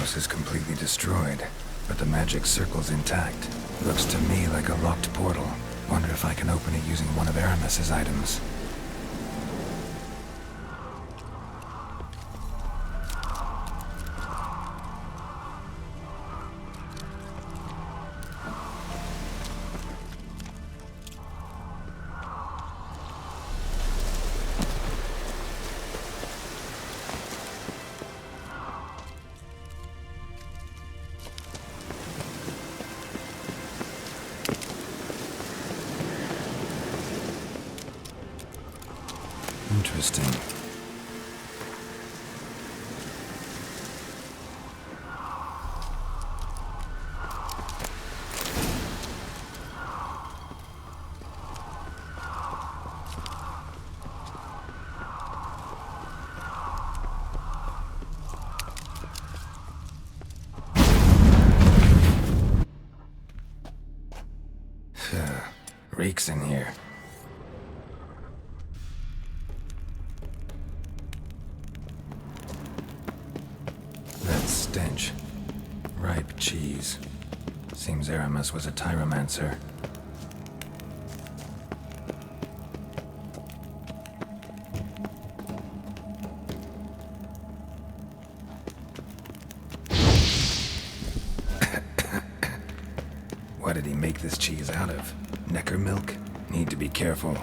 house is completely destroyed, but the magic circle's intact. Looks to me like a locked portal. Wonder if I can open it using one of Aramis's items. Interesting. Reeks in here. Stench. Ripe cheese. Seems Aramis was a tyromancer. What did he make this cheese out of? Necker milk? Need to be careful.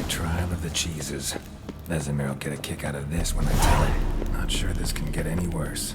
Trial of the cheeses. Vesemir will get a kick out of this when I tell him. Not sure this can get any worse.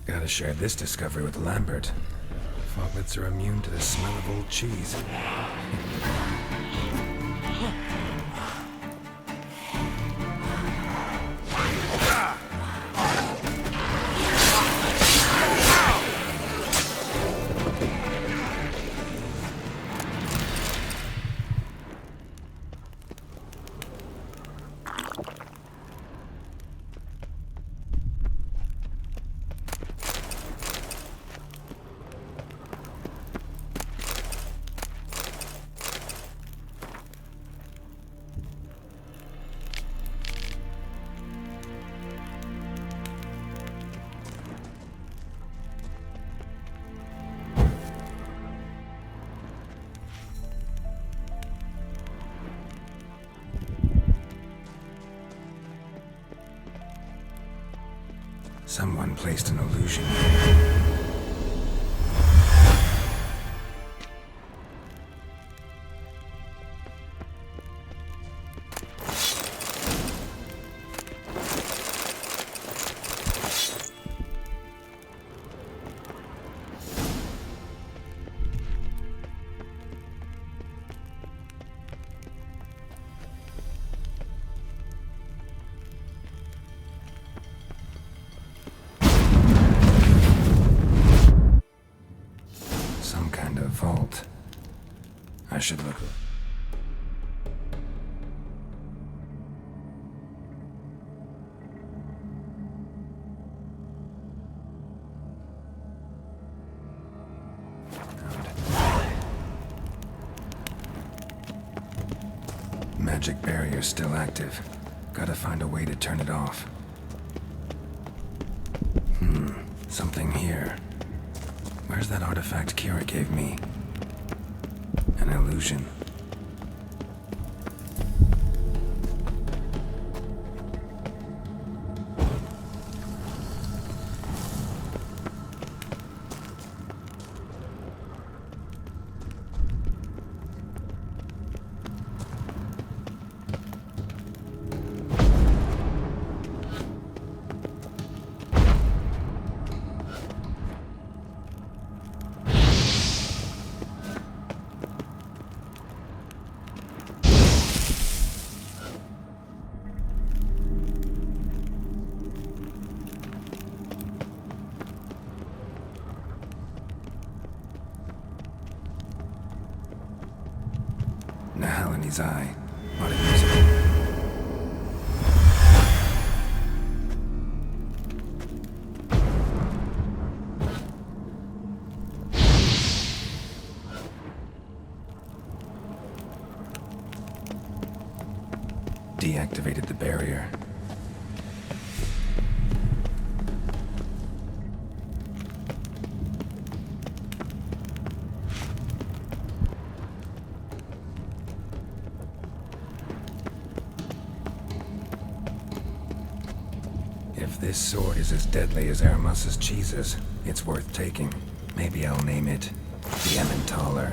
Gotta share this discovery with Lambert. Foglets are immune to the smell of old cheese. Someone placed an illusion. Vault. I should look. Magic barrier still active. Gotta find a way to turn it off. Something here. Where's that artifact Kira gave me? An illusion. Nahal in his eye. Ought to use it. Deactivated the barrier. If this sword is as deadly as Aramus's cheeses, it's worth taking. Maybe I'll name it the Emmentaler.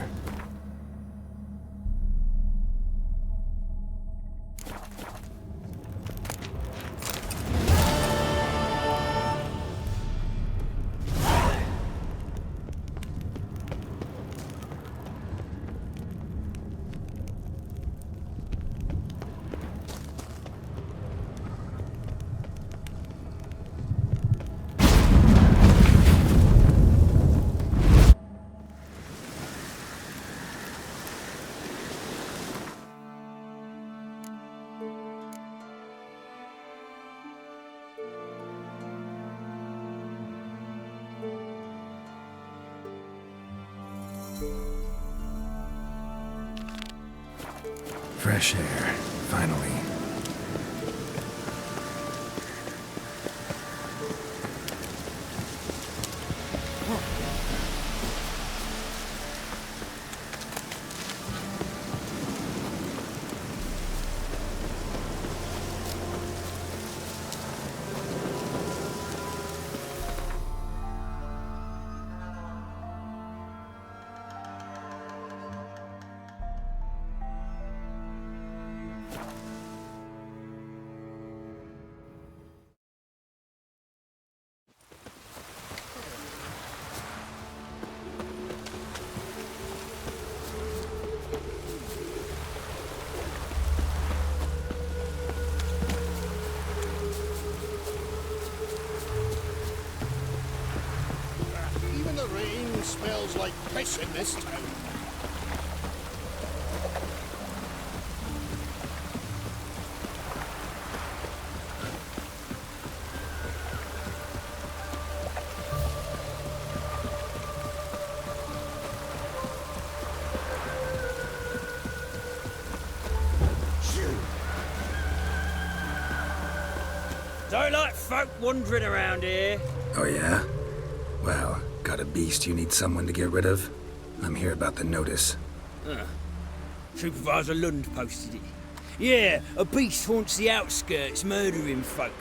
Fresh air, finally. Smells like piss in this town. Don't like folk wandering around here. Oh yeah? Well, got a beast you need someone to get rid of? I'm here about the notice. Supervisor Lund posted it. Yeah, a beast haunts the outskirts, murdering folk.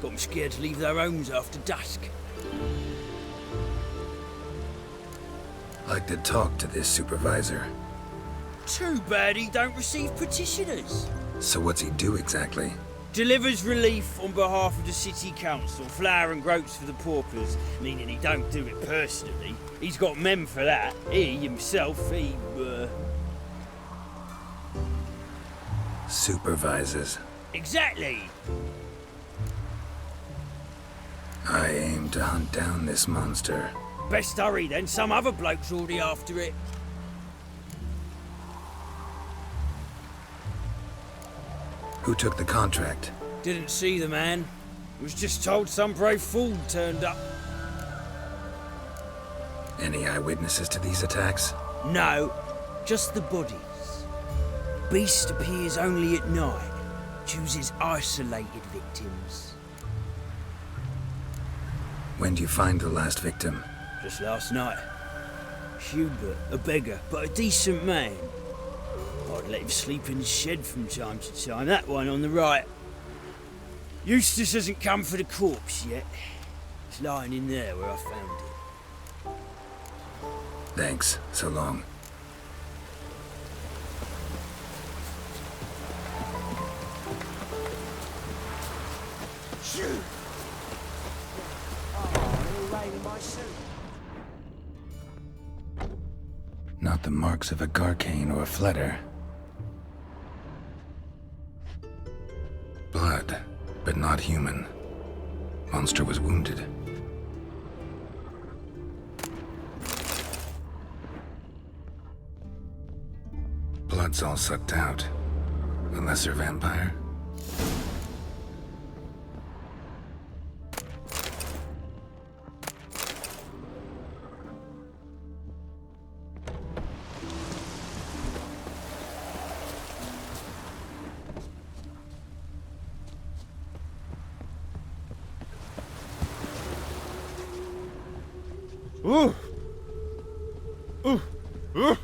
Got 'em scared to leave their homes after dusk. Like to talk to this supervisor. Too bad he don't receive petitioners. So what's he do exactly? Delivers relief on behalf of the city council, flour and groats for the paupers, meaning he don't do it personally. He's got men for that. He himself, Supervises. Exactly. I aim to hunt down this monster. Best hurry then, some other bloke's already after it. Who took the contract? Didn't see the man. Was just told some brave fool turned up. Any eyewitnesses to these attacks? No, just the bodies. Beast appears only at night. Chooses isolated victims. When do you find the last victim? Just last night. Hubert, a beggar, but a decent man. I'd let him sleep in the shed from time to time, that one on the right. Eustace hasn't come for the corpse yet. It's lying in there where I found it. Thanks. So long. Shoot! Not the marks of a Garcane or a Fletter. Blood, but not human. Monster was wounded. Blood's all sucked out. A lesser vampire? Ooh! Ooh! Ooh!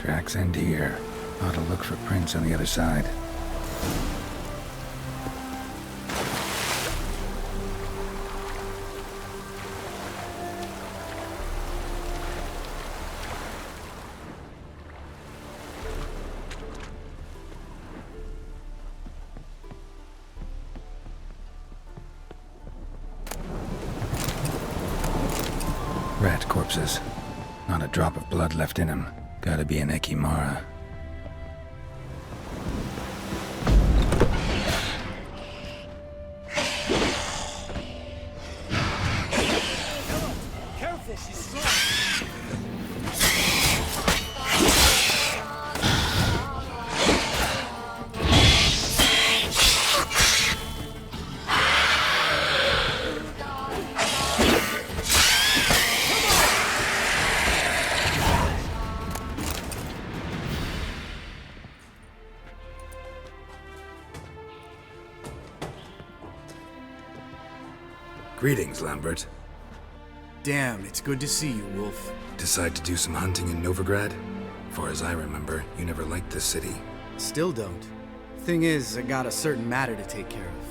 Tracks end here. Ought to look for prints on the other side. Rat corpses. Not a drop of blood left in them. Gotta be an Ekimara. Careful, she's strong. Greetings, Lambert. Damn, it's good to see you, Wolf. Decide to do some hunting in Novigrad? Far as I remember, you never liked this city. Still don't. Thing is, I got a certain matter to take care of.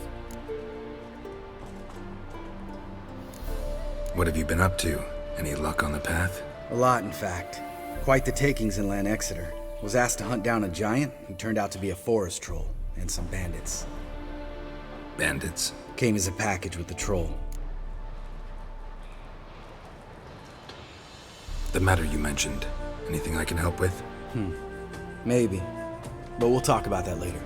What have you been up to? Any luck on the path? A lot, in fact. Quite the takings in Lan Exeter. Was asked to hunt down a giant who turned out to be a forest troll, and some bandits. Bandits? Came as a package with the troll. The matter you mentioned. Anything I can help with? Maybe. But we'll talk about that later.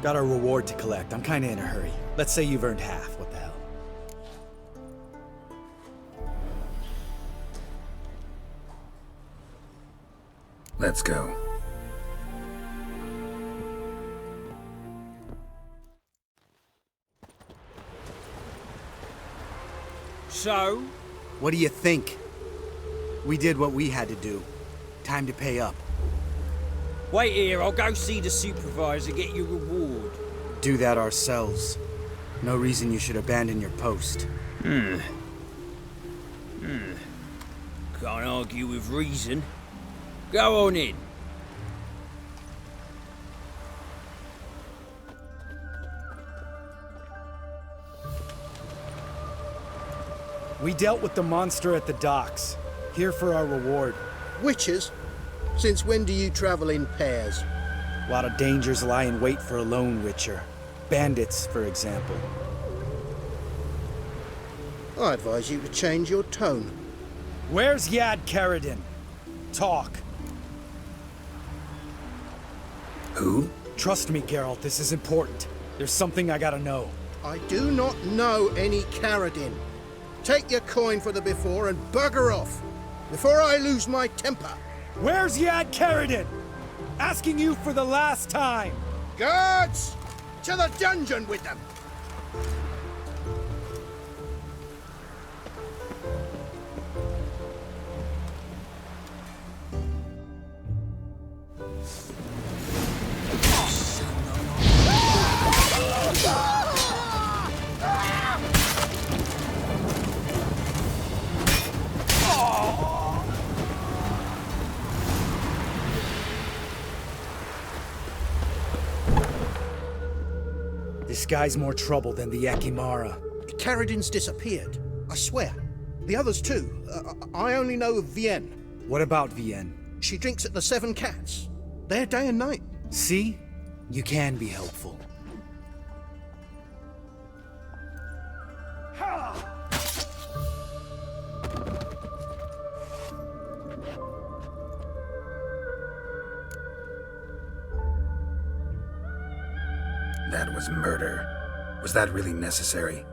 Got our reward to collect. I'm kinda in a hurry. Let's say you've earned half. What the hell? Let's go. So? What do you think? We did what we had to do. Time to pay up. Wait here, I'll go see the supervisor, get your reward. Do that ourselves. No reason you should abandon your post. Can't argue with reason. Go on in. We dealt with the monster at the docks. Here for our reward. Witches? Since when do you travel in pairs? A lot of dangers lie in wait for a lone witcher. Bandits, for example. I advise you to change your tone. Where's Yad Karadin? Talk. Who? Trust me, Geralt, this is important. There's something I gotta know. I do not know any Karadin. Take your coin for the before and bugger off, before I lose my temper. Where's Yad Karadin? Asking you for the last time. Guards! To the dungeon with them! This guy's more trouble than the Yakimara. Karadin's disappeared, I swear. The others too. I only know of Vienne. What about Vienne? She drinks at the Seven Cats. There day and night. See? You can be helpful. That was murder. Was that really necessary?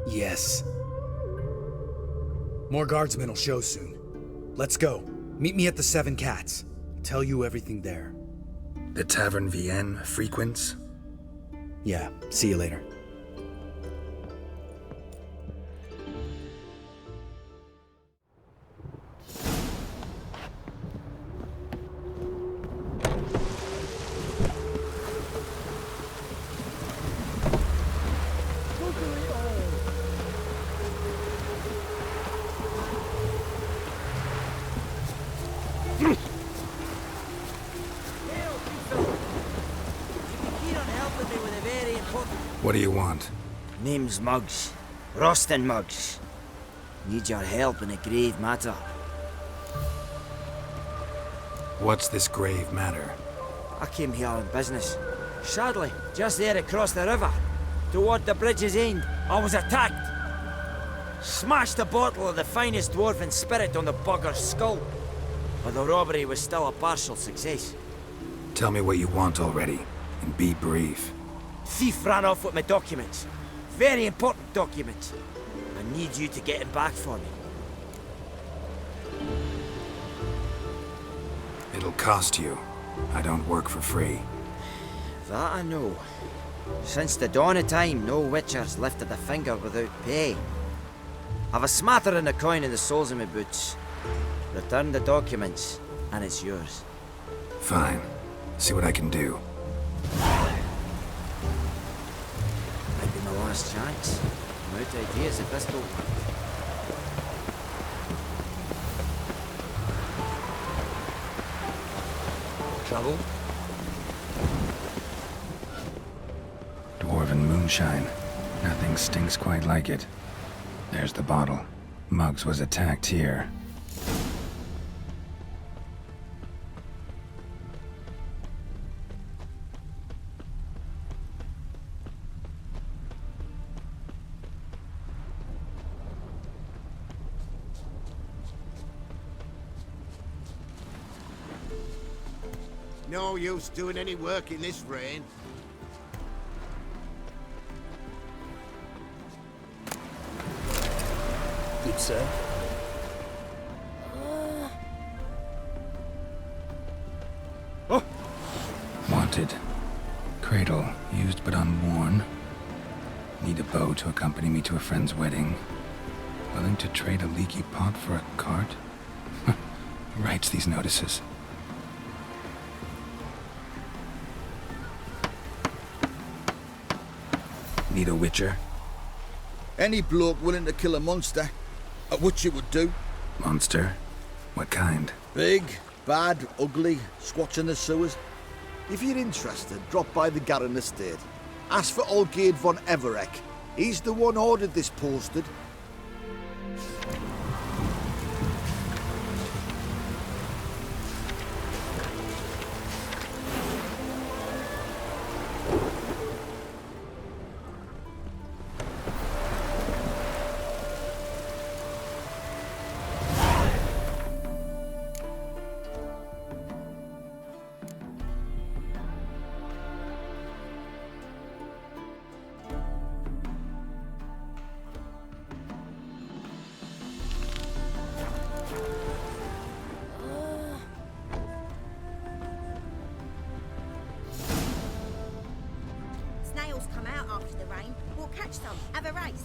Yes. More guardsmen will show soon. Let's go. Meet me at the Seven Cats. Tell you everything there. The Tavern Vienne frequents? Yeah, see you later. What do you want? Name's Muggs. Rostin Muggs. Need your help in a grave matter. What's this grave matter? I came here on business. Sadly, just there across the river, toward the bridge's end, I was attacked. Smashed a bottle of the finest dwarven spirit on the bugger's skull. But the robbery was still a partial success. Tell me what you want already, and be brief. Thief ran off with my documents. Very important documents. I need you to get them back for me. It'll cost you. I don't work for free. That I know. Since the dawn of time, no witcher's lifted a finger without pay. I've a smattering of coin in the soles of my boots. Return the documents, and it's yours. Fine. See what I can do. Might be my last chance. I'm out of ideas if this don't work. Trouble? Dwarven moonshine. Nothing stinks quite like it. There's the bottle. Muggs was attacked here. No use doing any work in this rain. Good, sir. Wanted. Cradle, used but unworn. Need a bow to accompany me to a friend's wedding. Willing to trade a leaky pot for a cart? Who writes these notices? Need a witcher? Any bloke willing to kill a monster, what you would do. Monster? What kind? Big, bad, ugly, squats in the sewers. If you're interested, drop by the Garren estate. Ask for Olgierd von Everek. He's the one ordered this posted. Snails come out after the rain. We'll catch some. Have a race.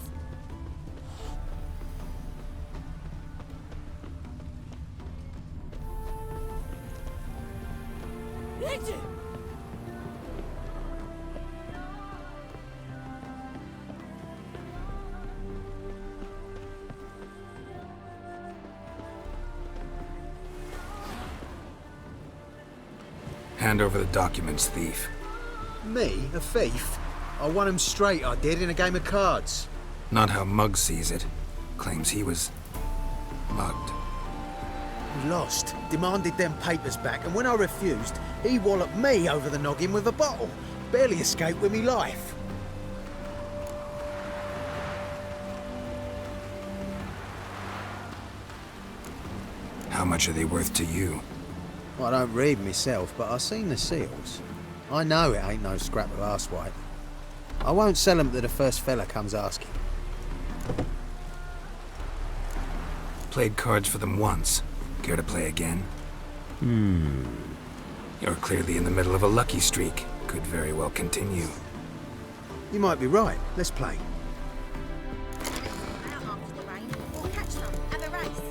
Hand over the documents, thief. Me? A thief? I won him straight, I did, in a game of cards. Not how Mugg sees it. Claims he was mugged. He lost, demanded them papers back, and when I refused, he walloped me over the noggin with a bottle. Barely escaped with me life. How much are they worth to you? I don't read myself, but I seen the seals. I know it ain't no scrap of arsewipe. I won't sell 'em to the first fella comes asking. Played cards for them once. Care to play again? You're clearly in the middle of a lucky streak. Could very well continue. You might be right. Let's play. Out after the rain. We'll catch some. Have a race.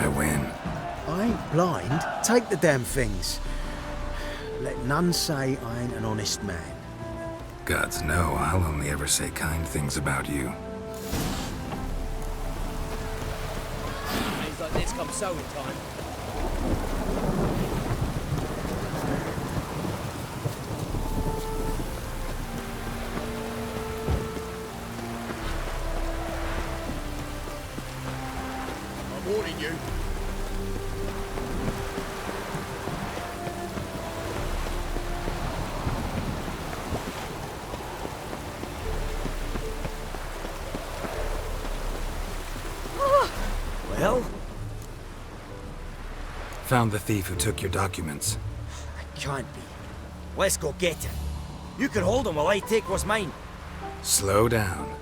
I win. I ain't blind. Take the damn things. Let none say I ain't an honest man. Gods know I'll only ever say kind things about you. Days like this come sowing time. I'm warning you. Well, Found the thief who took your documents. it can't be. Let's go get him. You can hold him while I take what's mine. Slow down.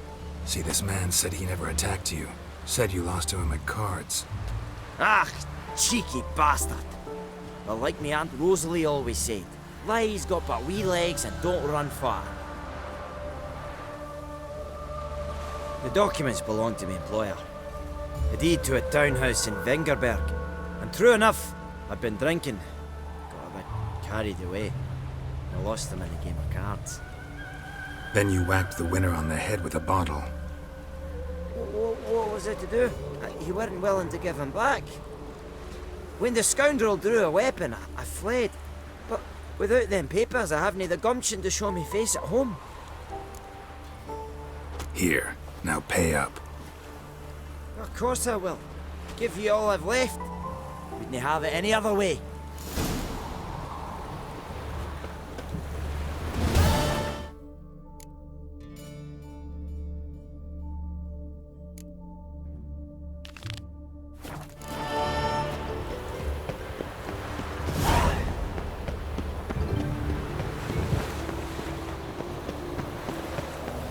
See, this man said he never attacked you. Said you lost to him at cards. Ah, cheeky bastard. Well, like me Aunt Rosalie always said, lies got but wee legs and don't run far. The documents belong to my employer. A deed to a townhouse in Vengerberg. And true enough, I'd been drinking. Got a bit carried away. I lost them in a game of cards. Then you whacked the winner on the head with a bottle. What was it to do? You weren't willing to give him back. When the scoundrel drew a weapon, I fled. But without them papers, I haven't the gumption to show me face at home. Here, now pay up. Of course I will. Give you all I've left. Wouldn't have it any other way.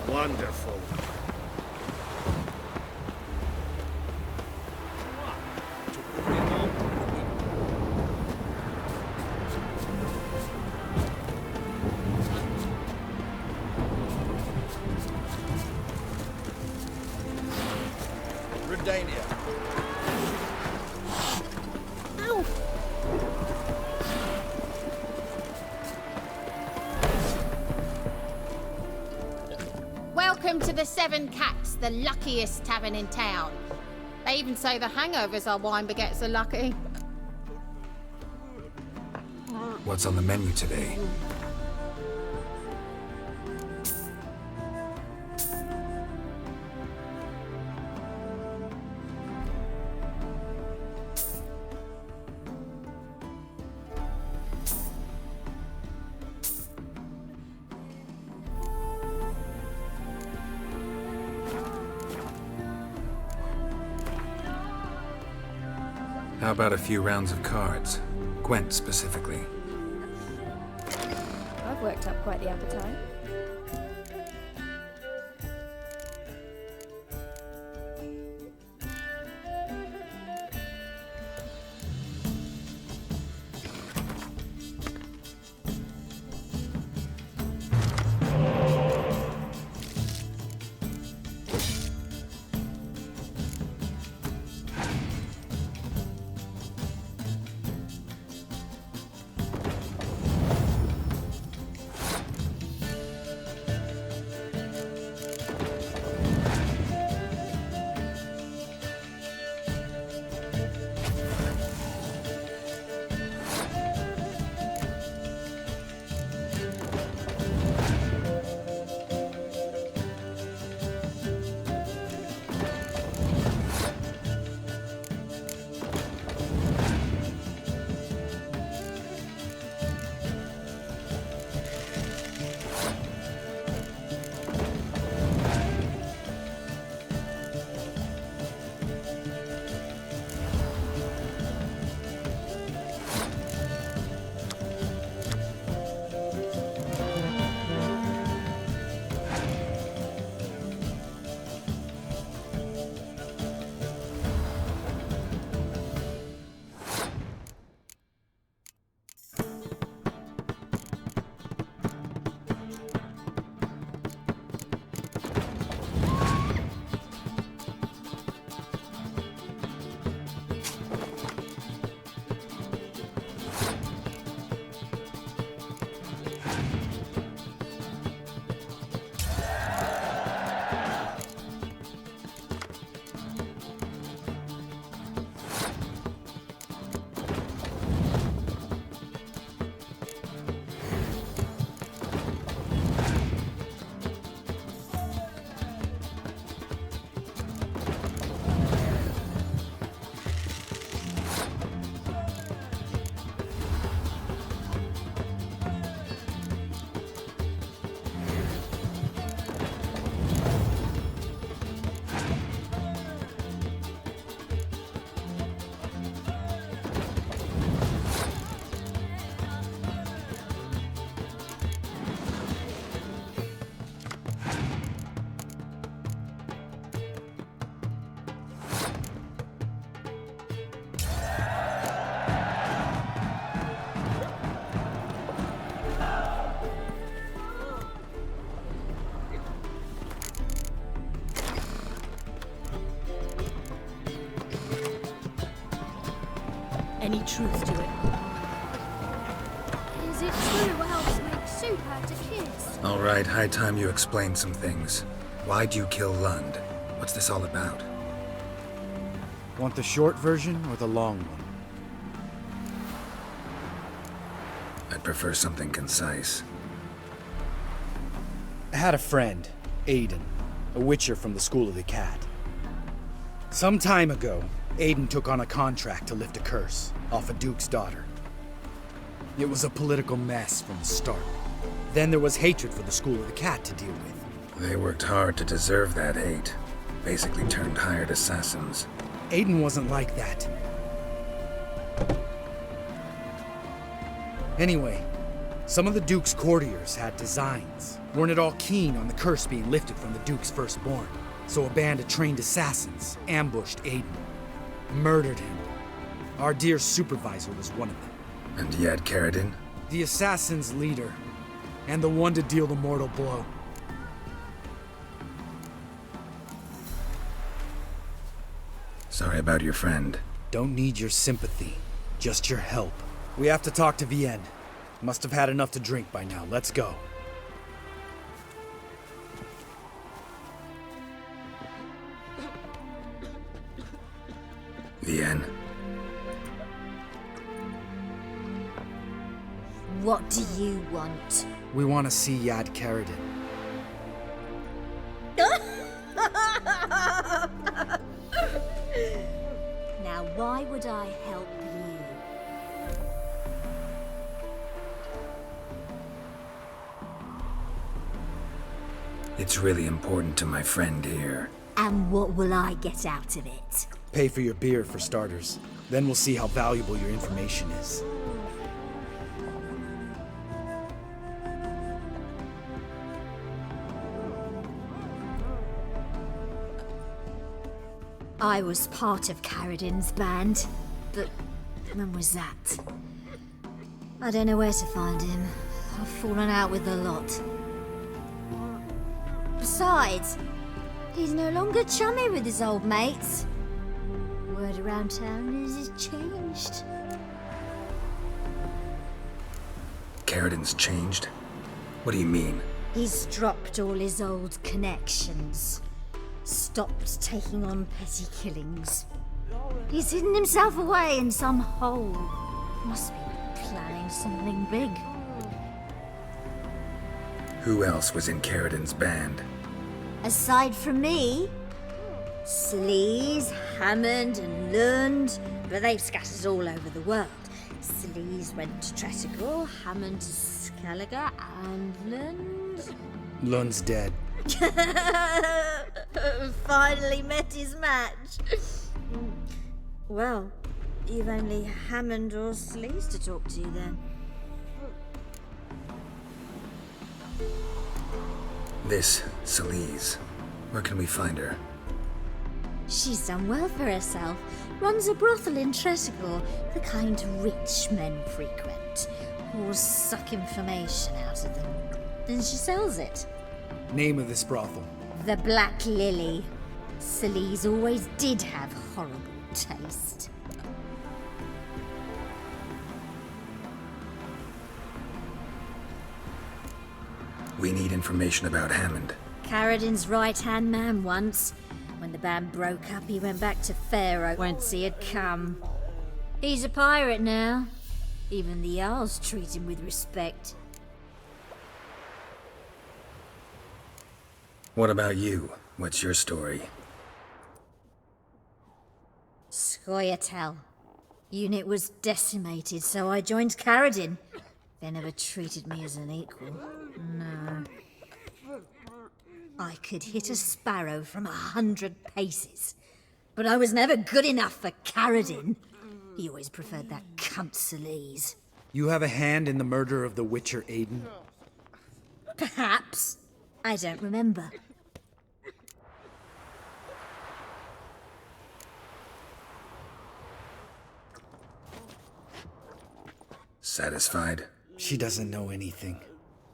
Wonderful. Redania. Welcome to the Seven Cats, the luckiest tavern in town. They even say the hangovers our wine baguettes are lucky. What's on the menu today? How about a few rounds of cards? Gwent specifically. I've worked up quite the appetite. any truth to it. Is it true elves make soup out of kids? All right, high time you explain some things. Why'd you kill Lund? What's this all about? Want the short version or the long one? I'd prefer something concise. I had a friend, Aiden, a witcher from the School of the Cat. Some time ago, Aiden took on a contract to lift a curse off a duke's daughter. It was a political mess from the start. Then there was hatred for the School of the Cat to deal with. They worked hard to deserve that hate. Basically turned hired assassins. Aiden wasn't like that. Anyway, some of the Duke's courtiers had designs. Weren't at all keen on the curse being lifted from the Duke's firstborn. So a band of trained assassins ambushed Aiden. Murdered him. Our dear supervisor was one of them. And you had Karadin? The assassin's leader. And the one to deal the mortal blow. Sorry about your friend. Don't need your sympathy. Just your help. We have to talk to Vienne. Must have had enough to drink by now. Let's go. Vienne. What do you want? We want to see Yad Karadin. Now, why would I help you? It's really important to my friend here. And what will I get out of it? Pay for your beer, for starters. Then we'll see how valuable your information is. I was part of Karadin's band, but when was that? I don't know where to find him. I've fallen out with the lot. Besides, he's no longer chummy with his old mates. Word around town is he's changed. Karadin's changed? What do you mean? He's dropped all his old connections. Stopped taking on petty killings. He's hidden himself away in some hole. Must be planning something big. Who else was in Karadin's band? Aside from me, Sleaze, Hammond and Lund, but they've scattered all over the world. Sleaze went to Tretigor, Hammond to Skellige, and Lund... Lund's dead. Finally met his match. Well, you've only Hammond or Sleaze to talk to then. This Celise. Where can we find her? She's done well for herself. Runs a brothel in Tretigor, the kind rich men frequent. Whores suck information out of them. Then she sells it. Name of this brothel? The Black Lily. Sleaze always did have horrible taste. We need information about Hammond. Karadin's right-hand man once. When the band broke up, he went back to Pharaoh whence he had come. He's a pirate now. Even the Jarls treat him with respect. What about you? What's your story? Scoia'tael. Unit was decimated, so I joined Karadin. They never treated me as an equal. No. I could hit a sparrow from 100 paces, but I was never good enough for Karadin. He always preferred that cunt Sleaze. You have a hand in the murder of the Witcher Aiden? Perhaps. I don't remember. Satisfied? She doesn't know anything.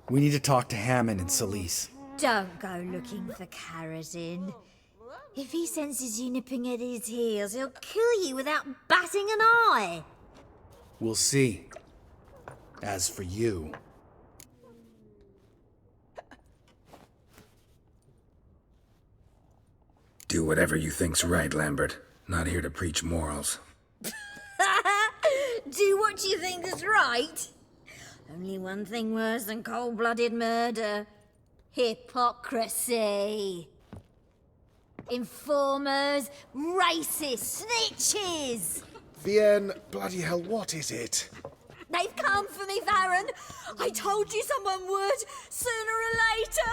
We need to talk to Hammond and Celise. Don't go looking for Karadin. If he senses you nipping at his heels, he'll kill you without batting an eye. We'll see. As for you... Do whatever you think's right, Lambert. Not here to preach morals. Do what you think is right. Only one thing worse than cold-blooded murder. Hypocrisy. Informers, racists, snitches. Vienne, bloody hell, what is it? They've come for me, Baron. I told you someone would, sooner or later.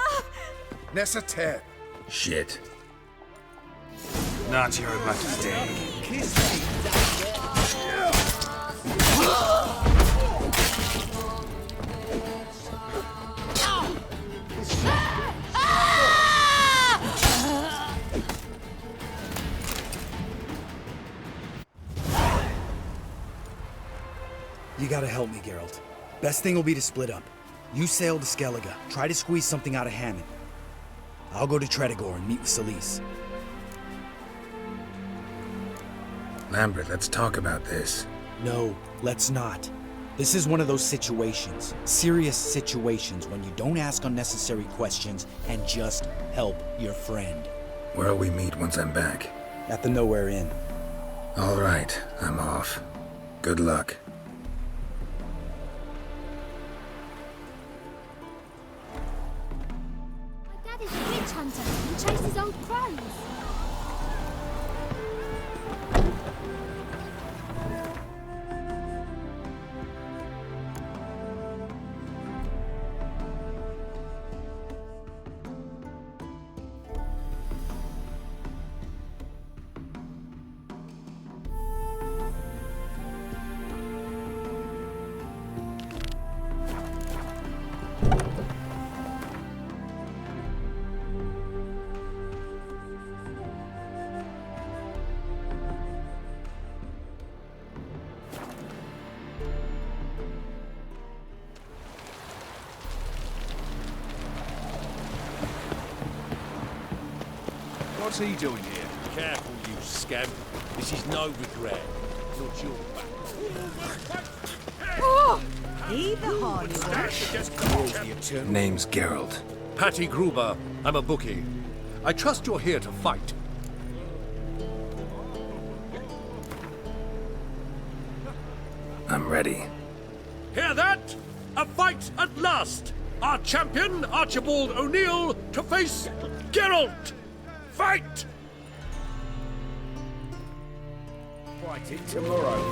Necessitaire. Shit. Not your lucky day. You gotta help me, Geralt. Best thing will be to split up. You sail to Skellige, try to squeeze something out of Hammond. I'll go to Tredegor and meet with Celise. Lambert, let's talk about this. No, let's not. This is one of those situations, serious situations, when you don't ask unnecessary questions and just help your friend. Where'll we meet once I'm back? At the Nowhere Inn. All right, I'm off. Good luck. My dad is a witch hunter and chases old crows. What's he doing here? Careful, you scamp. This is no regret. Not your back. Oh! He the hardy one. Name's Geralt. Patty Gruber. I'm a bookie. I trust you're here to fight. I'm ready. Hear that? A fight at last! Our champion, Archibald O'Neill, to face Geralt! Fight! Fight it tomorrow.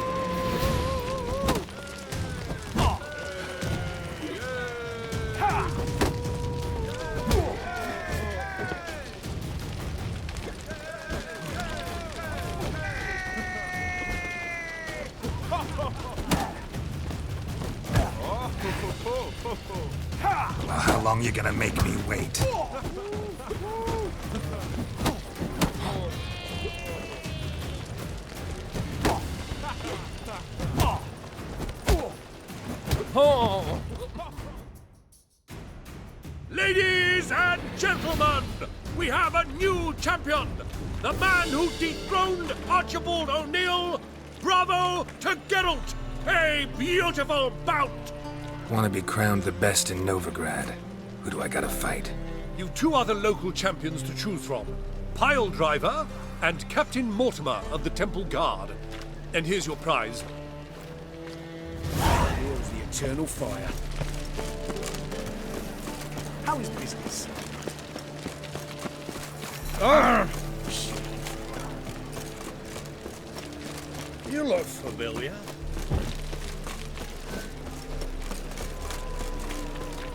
Well, how long you gonna make me wait? Ladies and gentlemen, we have a new champion! The man who dethroned Archibald O'Neill! Bravo to Geralt! A beautiful bout! Want to be crowned the best in Novigrad. Who do I gotta fight? You've two other local champions to choose from. Pile Driver and Captain Mortimer of the Temple Guard. And here's your prize. Here's the eternal fire. How is business? You look familiar.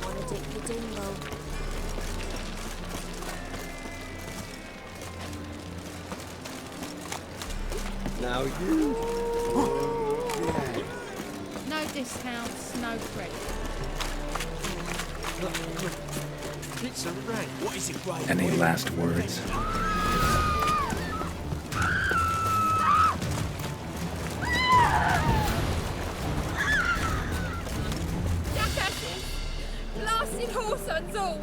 Wanna dip the dingle? Now you... No discounts, no credit. It's a rat. What is it, Ray? Any last words? Jackasses! Blasted horse and all!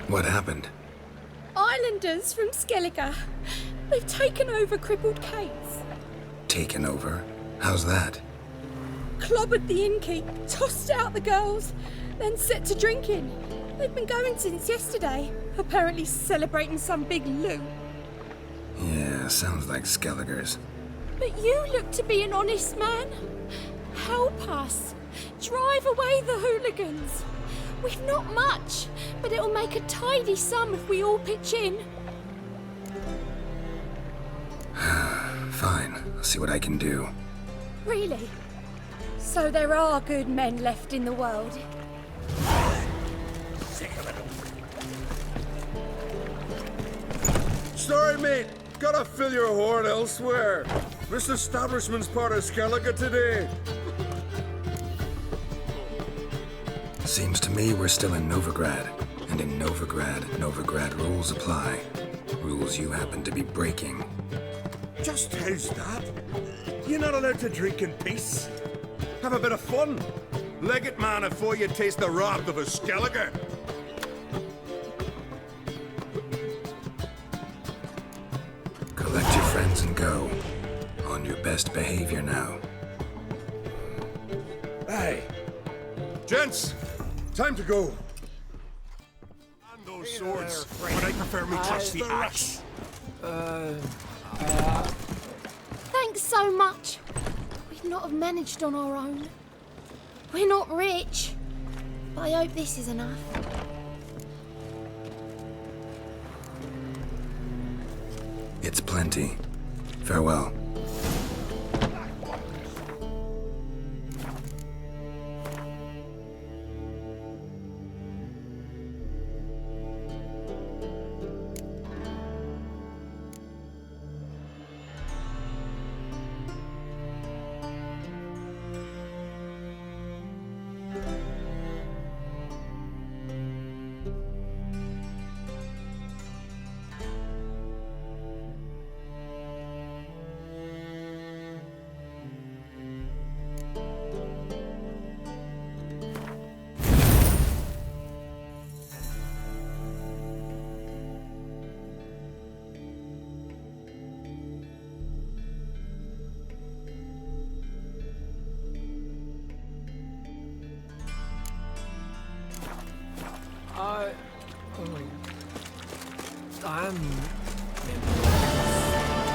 What happened? Islanders from Skellige. They've taken over crippled Kate's. Taken over? How's that? clobbered the innkeep, tossed out the girls, then set to drinking. They've been going since yesterday, apparently celebrating some big loot. Yeah, sounds like Skelligers. But you look to be an honest man. Help us. Drive away the hooligans. We've not much, but it'll make a tidy sum if we all pitch in. Fine, I'll see what I can do. Really? So there are good men left in the world? Sorry, mate. Gotta fill your horn elsewhere. This establishment's part of Skellige today. Seems to me we're still in Novigrad. And in Novigrad rules apply. Rules you happen to be breaking. Just how's that? You're not allowed to drink in peace. Have a bit of fun. Leg it, man, before you taste the wrath of a Skellige. Collect your friends and go. On your best behavior now. Hey. Gents, time to go. And those swords, but I prefer me trusty axe. Thanks so much. We'd not have managed on our own. We're not rich, but I hope this is enough. It's plenty. Farewell.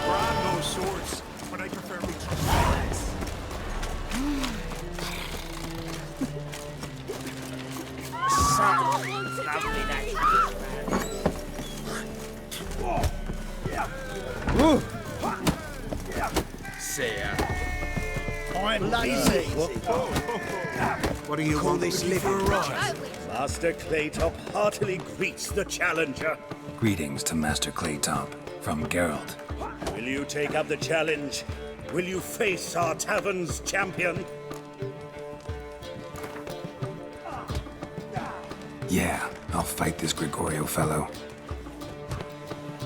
Grab those swords, but I prefer me trusty axe. See ya. I'm lazy. What do you want this living? Master Claytop heartily greets the challenger. Greetings to Master Claytop from Geralt. Will you take up the challenge? Will you face our tavern's champion? Yeah, I'll fight this Gregorio fellow.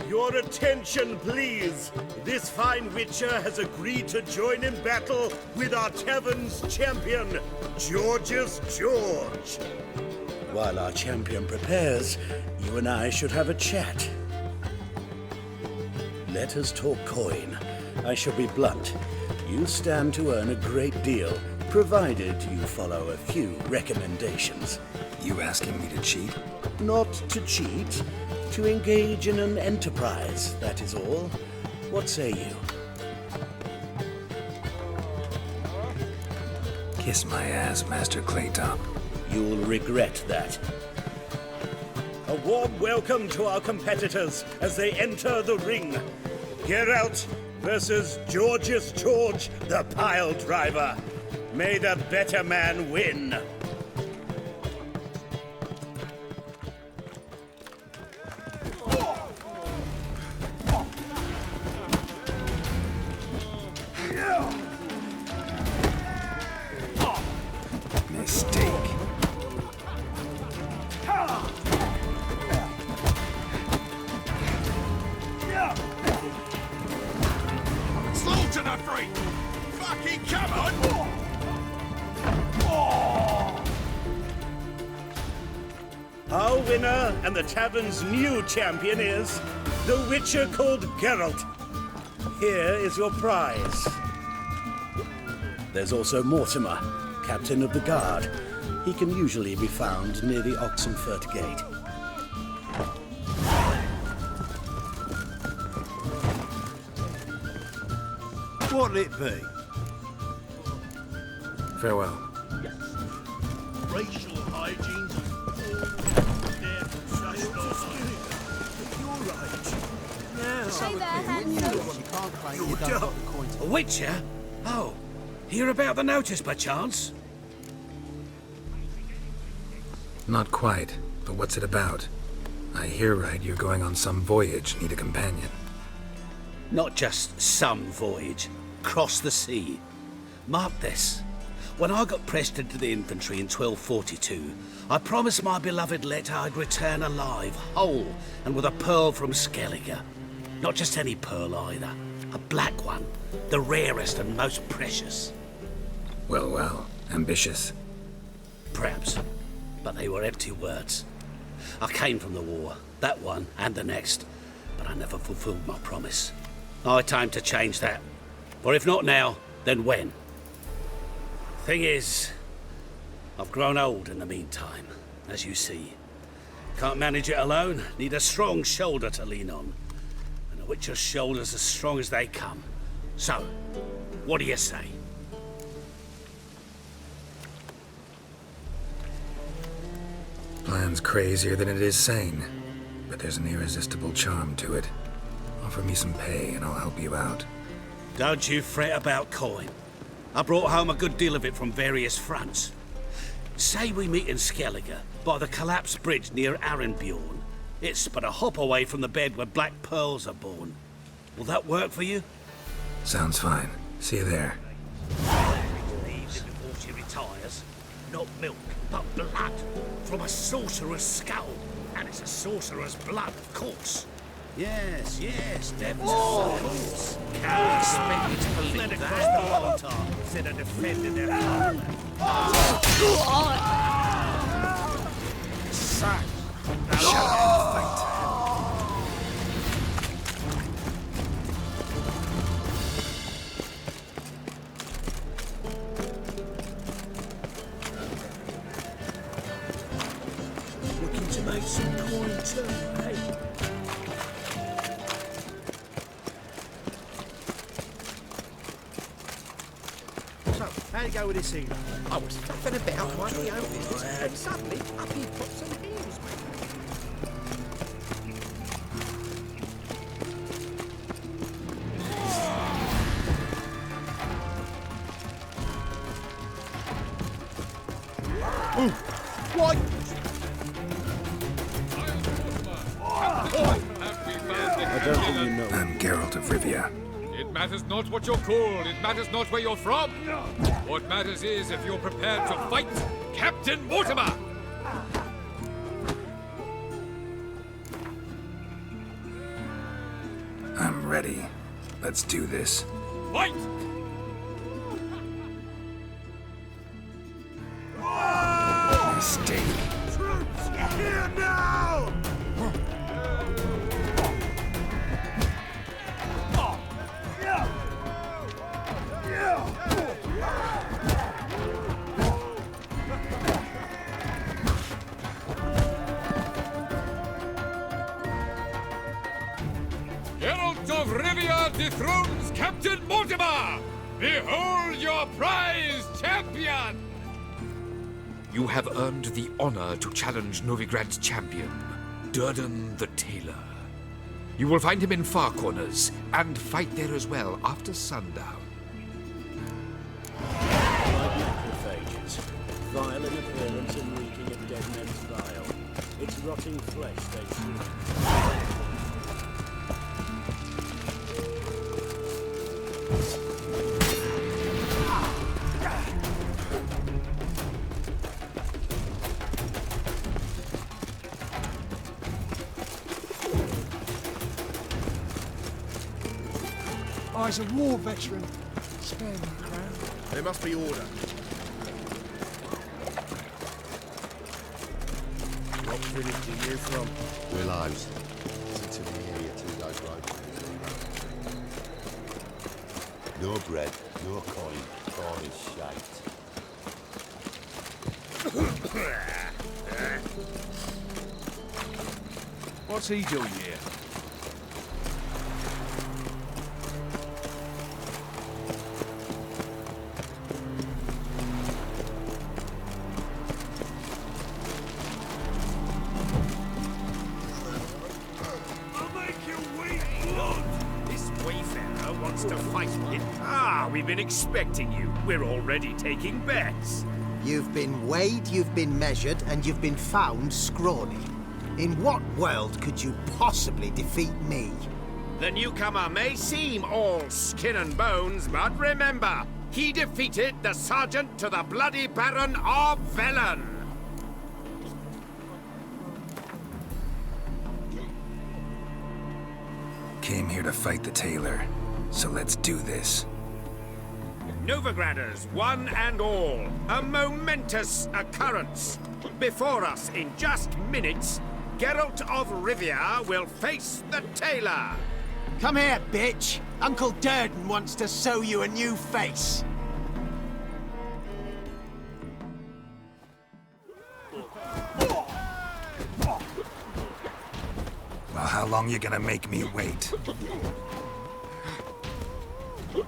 Your attention, please. This fine witcher has agreed to join in battle with our tavern's champion, George's George. While our champion prepares, you and I should have a chat. Let us talk coin. I shall be blunt. You stand to earn a great deal, provided you follow a few recommendations. You asking me to cheat? Not to cheat, to engage in an enterprise, that is all. What say you? Kiss my ass, Master Claytop. You'll regret that. A warm welcome to our competitors as they enter the ring. Geralt versus George's George, the pile driver. May the better man win. Our winner and the tavern's new champion is the Witcher called Geralt. Here is your prize. There's also Mortimer, captain of the guard. He can usually be found near the Oxenfurt Gate. What'll it be? Farewell. Racial hygiene's A witcher? Oh, hear about the notice by chance? Not quite, but what's it about? I hear right you're going on some voyage, need a companion. Not just some voyage. Cross the sea. Mark this. When I got pressed into the infantry in 1242, I promised my beloved Let I'd return alive, whole, and with a pearl from Skellige. Not just any pearl either. A black one. The rarest and most precious. Well, well. Ambitious. Perhaps. But they were empty words. I came from the war. That one and the next. But I never fulfilled my promise. High time to change that. For if not now, then when? Thing is, I've grown old in the meantime, as you see. Can't manage it alone, need a strong shoulder to lean on. And a witcher's shoulder's as strong as they come. So, what do you say? Plan's crazier than it is sane, but there's an irresistible charm to it. Offer me some pay and I'll help you out. Don't you fret about coin. I brought home a good deal of it from various fronts. Say we meet in Skellige, by the collapsed bridge near Arenbjorn. It's but a hop away from the bed where black pearls are born. Will that work for you? Sounds fine. See you there. Leaves it before she retires. Not milk, but blood. From a sorcerer's skull. And it's a sorcerer's blood, of course. Yes, yes, devil's souls. Can't expect you to believe that. Instead of defending their homeland. Sack. Thou shalt end fate. Looking to make some coin too, eh? How'd it go with this evening? I was faffing about minding my own business, and suddenly up he pops on the heels, What? I don't think you know. I'm Geralt of Rivia. It matters not what you're called, it matters not where you're from. What matters is if you're prepared to fight Captain Mortimer! I'm ready. Let's do this. Fight! Mistake. Troops, here now! Geralt of Rivia dethrones Captain Mortimer! Behold your prized champion! You have earned the honor to challenge Novigrad's champion, Durden the Tailor. You will find him in Far Corners, and fight there as well after sundown. Like macrophages, vile in appearance and reeking of dead men's bile. It's rotting flesh they chew. I's a war veteran. Spare me, crown. There must be order. What village are you from? Willows. It's until we hear you 2 days road. No bread, no coin, all is shite. What's he doing here? We've been expecting you. We're already taking bets. You've been weighed, you've been measured, and you've been found scrawny. In what world could you possibly defeat me? The newcomer may seem all skin and bones, but remember, he defeated the Sergeant to the Bloody Baron of Velen. Came here to fight the tailor, so let's do this. Novigraders, one and all, a momentous occurrence. Before us, in just minutes, Geralt of Rivia will face the tailor. Come here, bitch! Uncle Durden wants to sew you a new face. Well, how long you gonna make me wait?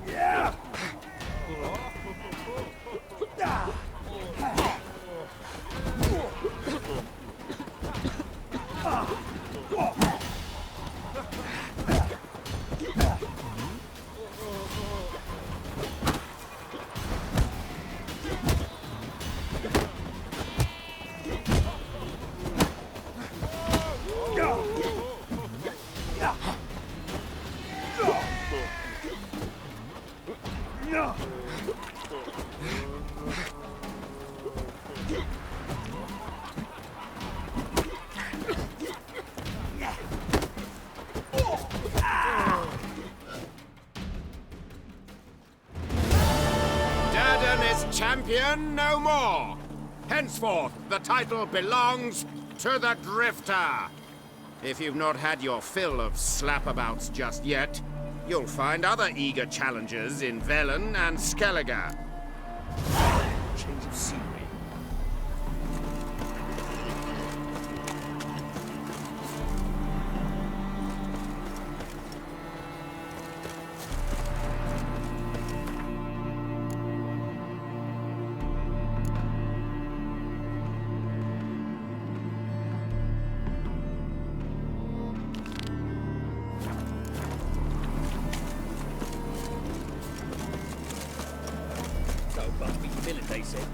Yeah! Champion no more. Henceforth, the title belongs to the Drifter. If you've not had your fill of slapabouts just yet, you'll find other eager challengers in Velen and Skellige. Change of scenery. They said.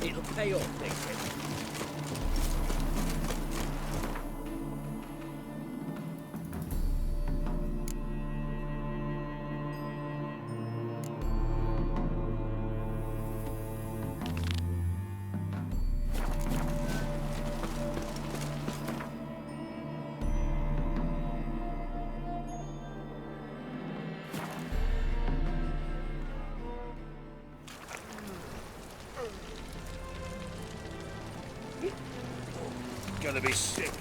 It'll pay off, they said. Gonna be sick.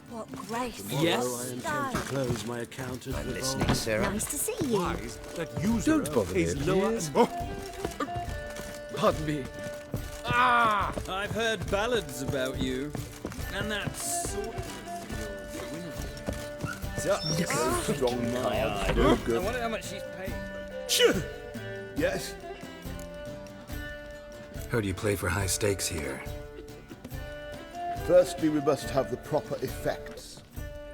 What grace. Yes? I intend to close my account at I'm listening, Sarah. Nice to see you. Wise, that user Don't bother me, is lower. please. Pardon me. Ah! I've heard ballads about you. And that sort of Strong my cards, eye. no I good. wonder how much she's paid. Yes? Heard you play for high stakes here. Firstly, we must have the proper effects.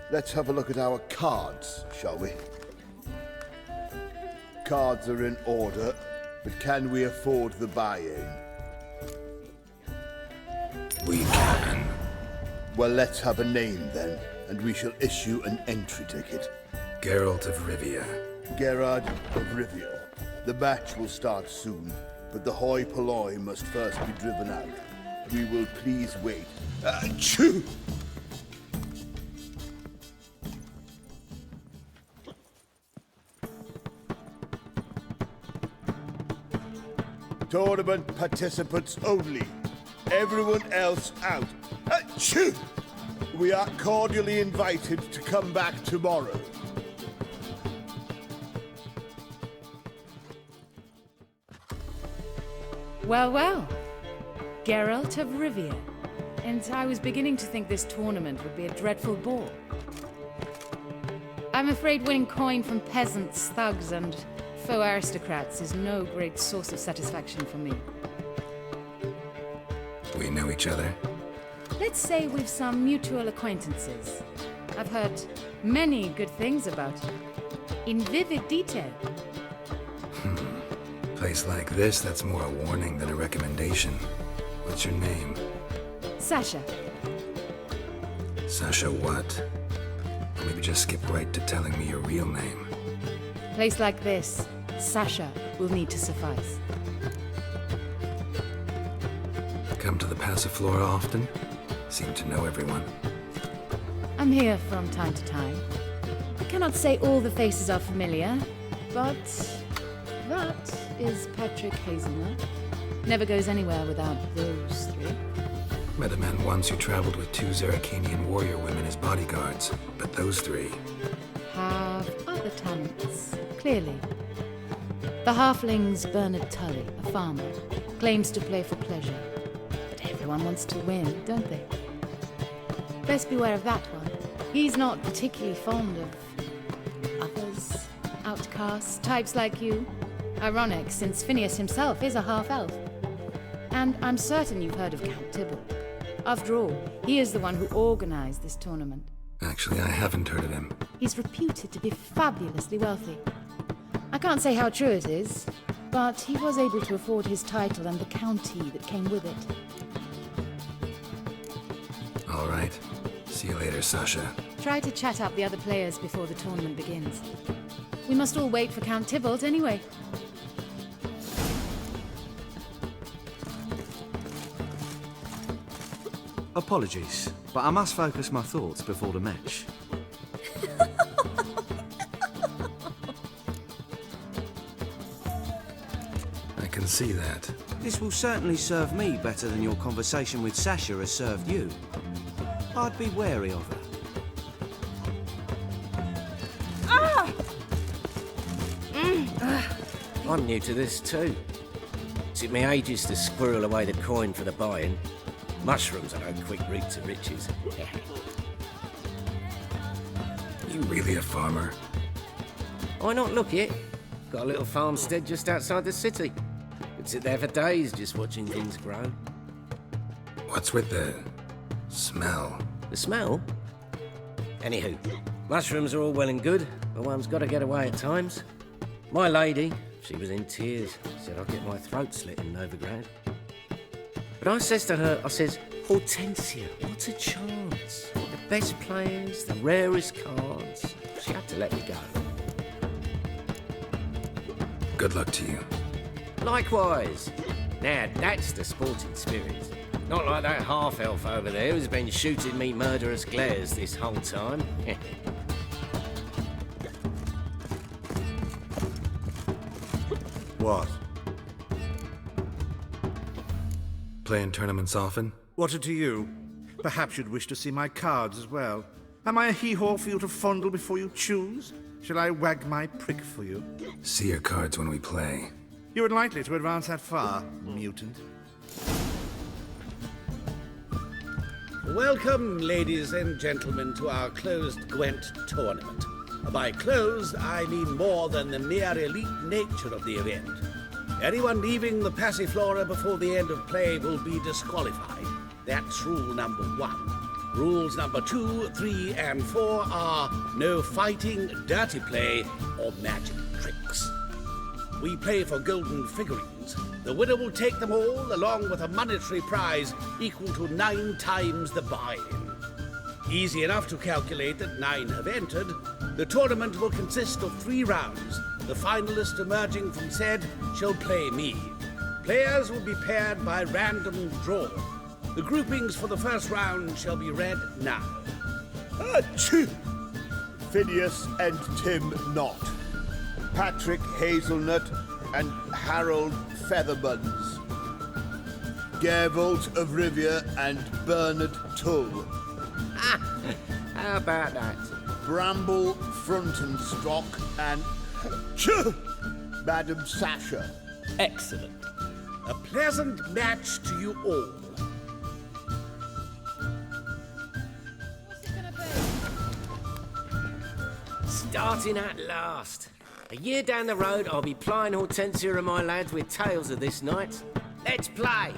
Let's have a look at our cards, shall we? Cards are in order, but can we afford the buy-in? We can. Well, let's have a name then, and we shall issue an entry ticket. Geralt of Rivia. Gerard of Rivia. The match will start soon, but the hoi polloi must first be driven out. We will please wait. Achoo! Tournament participants only. Everyone else out. Achoo! We are cordially invited to come back tomorrow. Well, well. Geralt of Rivia. And I was beginning to think this tournament would be a dreadful bore. I'm afraid winning coin from peasants, thugs, and faux aristocrats is no great source of satisfaction for me. We know each other. Let's say we've some mutual acquaintances. I've heard many good things about you. In vivid detail. Place like this, that's more a warning than a recommendation. What's your name? Sasha. Sasha what? Or maybe just skip right to telling me your real name. Place like this, Sasha will need to suffice. Come to the Passiflora often? Seem to know everyone. I'm here from time to time. I cannot say all the faces are familiar, but that is Patrick Hazelnut. Never goes anywhere without those three. Met a man once who traveled with 2 Zeracanian warrior women as bodyguards, but those 3... have other talents, clearly. The halfling's Bernard Tully, a farmer, claims to play for pleasure. But everyone wants to win, don't they? Best beware of that one. He's not particularly fond of others, outcasts, types like you. Ironic, since Phineas himself is a half-elf. And I'm certain you've heard of Count Tybalt. After all, he is the one who organized this tournament. Actually, I haven't heard of him. He's reputed to be fabulously wealthy. I can't say how true it is, but he was able to afford his title and the county that came with it. All right. See you later, Sasha. Try to chat up the other players before the tournament begins. We must all wait for Count Tybalt anyway. Apologies, but I must focus my thoughts before the match. I can see that. This will certainly serve me better than your conversation with Sasha has served you. I'd be wary of her. I'm new to this too. Took me ages to squirrel away the coin for the buy-in. Mushrooms are no quick route to riches. You really a farmer? Why not look it? Got a little farmstead just outside the city. Could sit there for days just watching things grow. What's with the smell? The smell? Anywho, mushrooms are all well and good, but one's got to get away at times. My lady, she was in tears, said I'd get my throat slit in Novigrad. But I says to her, I says, Hortensia, what a chance. The best players, the rarest cards. She had to let me go. Good luck to you. Likewise. Now, that's the sporting spirit. Not like that half-elf over there who's been shooting me murderous glares this whole time. What? Playing tournaments often? What are to you? Perhaps you'd wish to see my cards as well. Am I a hee-haw for you to fondle before you choose? Shall I wag my prick for you? See your cards when we play. You were likely to advance that far, mutant. Welcome, ladies and gentlemen, to our closed Gwent tournament. By closed, I mean more than the mere elite nature of the event. Anyone leaving the Passiflora before the end of play will be disqualified. That's rule number 1. Rules number 2, 3, and 4 are no fighting, dirty play, or magic tricks. We play for golden figurines. The winner will take them all, along with a monetary prize equal to 9 times the buy-in. Easy enough to calculate that 9 have entered. The tournament will consist of 3 rounds. The finalist emerging from said shall play me. Players will be paired by random draw. The groupings for the first round shall be read now. Achoo! Phineas and Tim Knott. Patrick Hazelnut, and Harold Featherbuns. Geralt of Rivia and Bernard Tull. How about that? Bramble Frontenstock and Madam Sasha. Excellent. A pleasant match to you all. Starting at last. A year down the road, I'll be plying Hortensia and my lads with tales of this night. Let's play!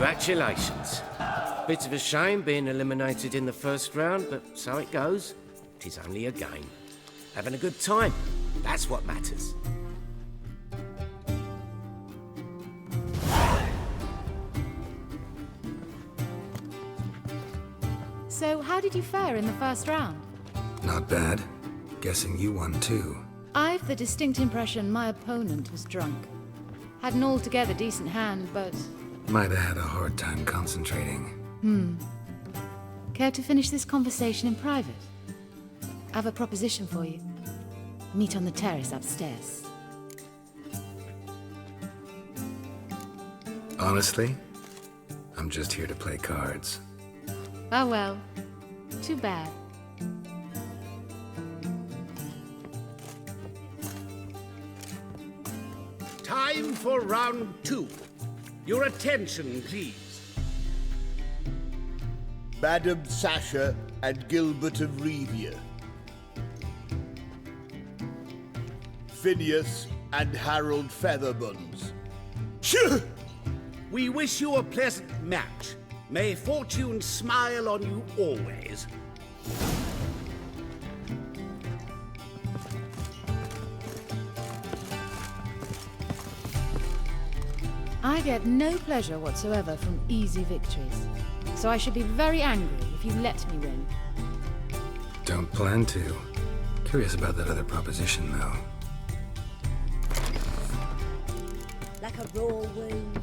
Congratulations. Bit of a shame being eliminated in the first round, but so it goes. 'Tis only a game. Having a good time, that's what matters. So, how did you fare in the first round? Not bad. Guessing you won too. I've the distinct impression my opponent was drunk. Had an altogether decent hand, but... Might have had a hard time concentrating. Care to finish this conversation in private? I have a proposition for you. Meet on the terrace upstairs. Honestly, I'm just here to play cards. Oh well. Too bad. Time for round 2. Your attention, please. Madam Sasha and Gilbert of Revia. Phineas and Harold Featherbones. Phew! We wish you a pleasant match. May fortune smile on you always. I get no pleasure whatsoever from easy victories. So I should be very angry if you let me win. Don't plan to. Curious about that other proposition, though. Like a raw wound.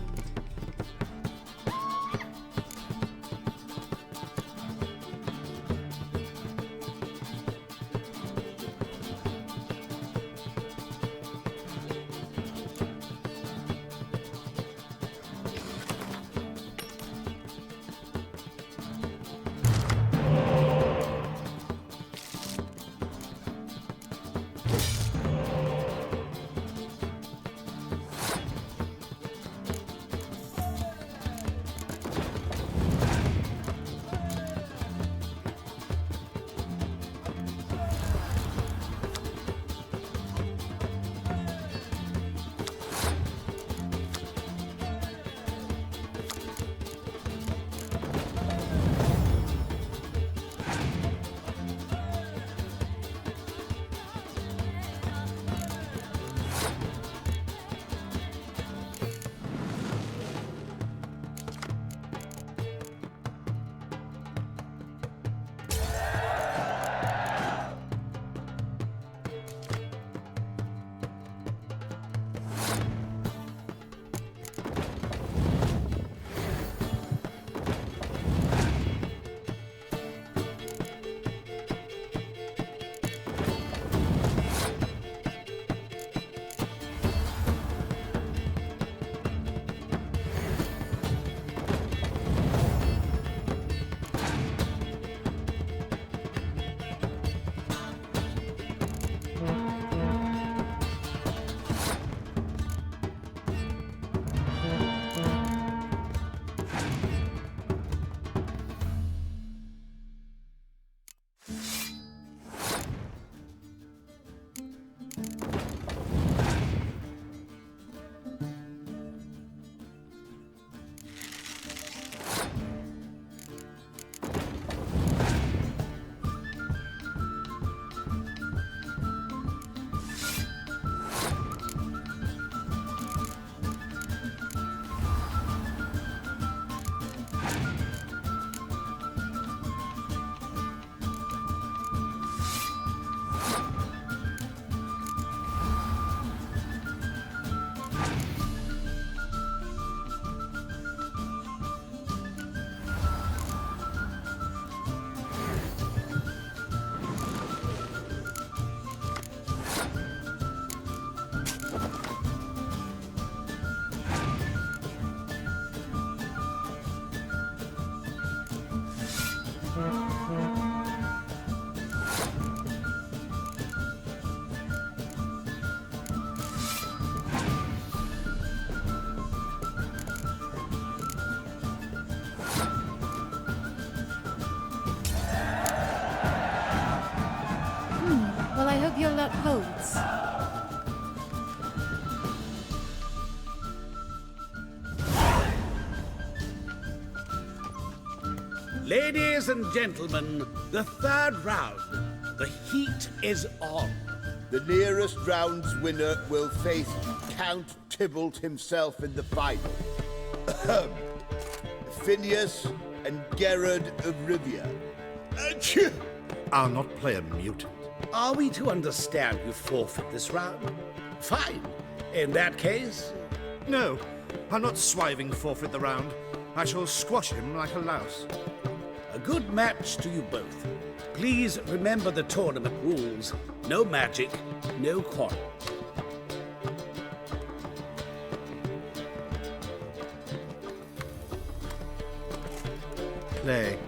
Well, I hope your luck holds. Ladies and gentlemen, the third round. The heat is on. The nearest round's winner will face Count Tybalt himself in the final. Phineas and Gerard of Rivia. I'll not play a mutant. Are we to understand you forfeit this round? Fine. In that case... No, I'll not swiving forfeit the round. I shall squash him like a louse. A good match to you both. Please remember the tournament rules. No magic, no quarrel. Play.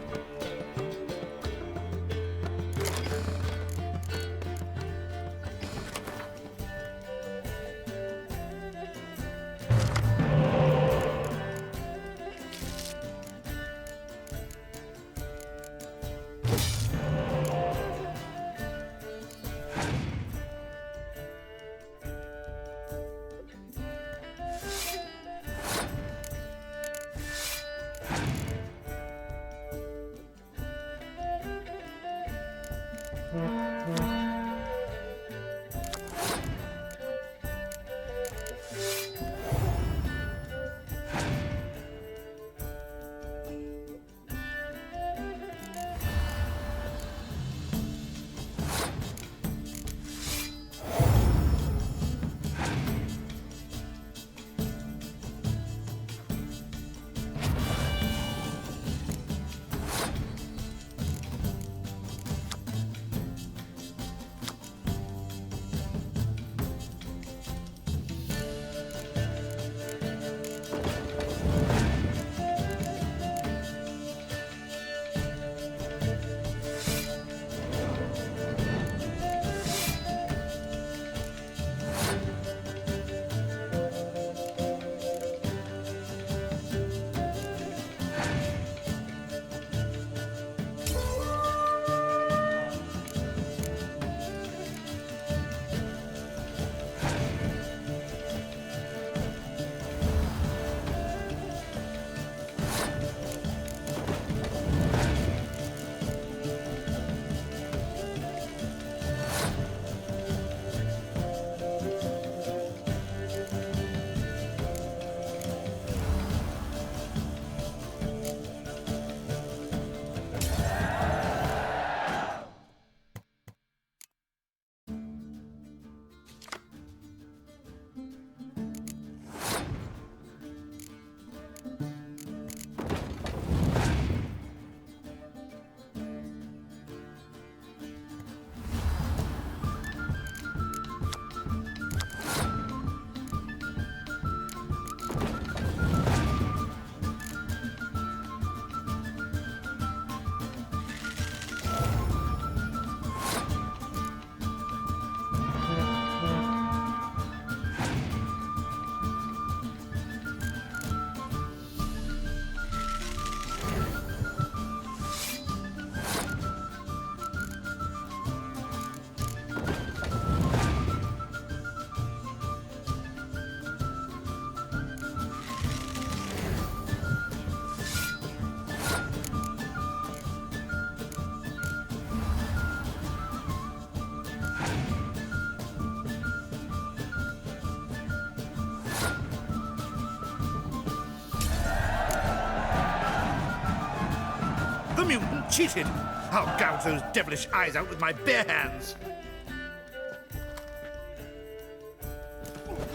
The mutant cheated! I'll gouge those devilish eyes out with my bare hands!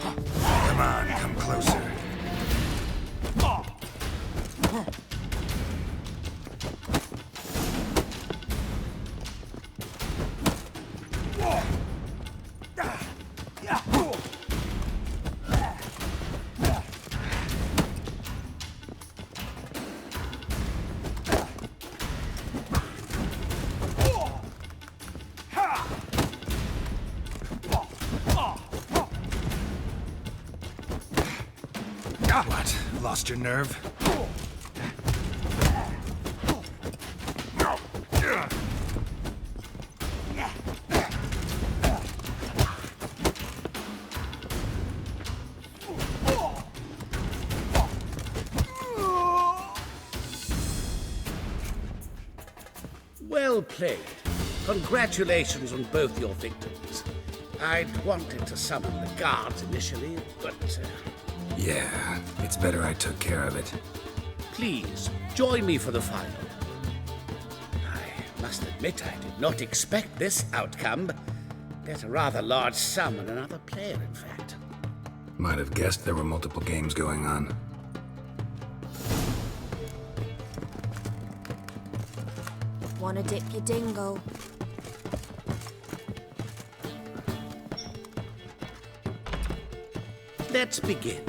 Come on, come closer. What? Lost your nerve? played. Congratulations on both your victories. I'd wanted to summon the guards initially, but... Yeah, it's better I took care of it. Please, join me for the final. I must admit I did not expect this outcome. There's a rather large sum and another player, in fact. Might have guessed there were multiple games going on. Wanna dip your dingo? Let's begin.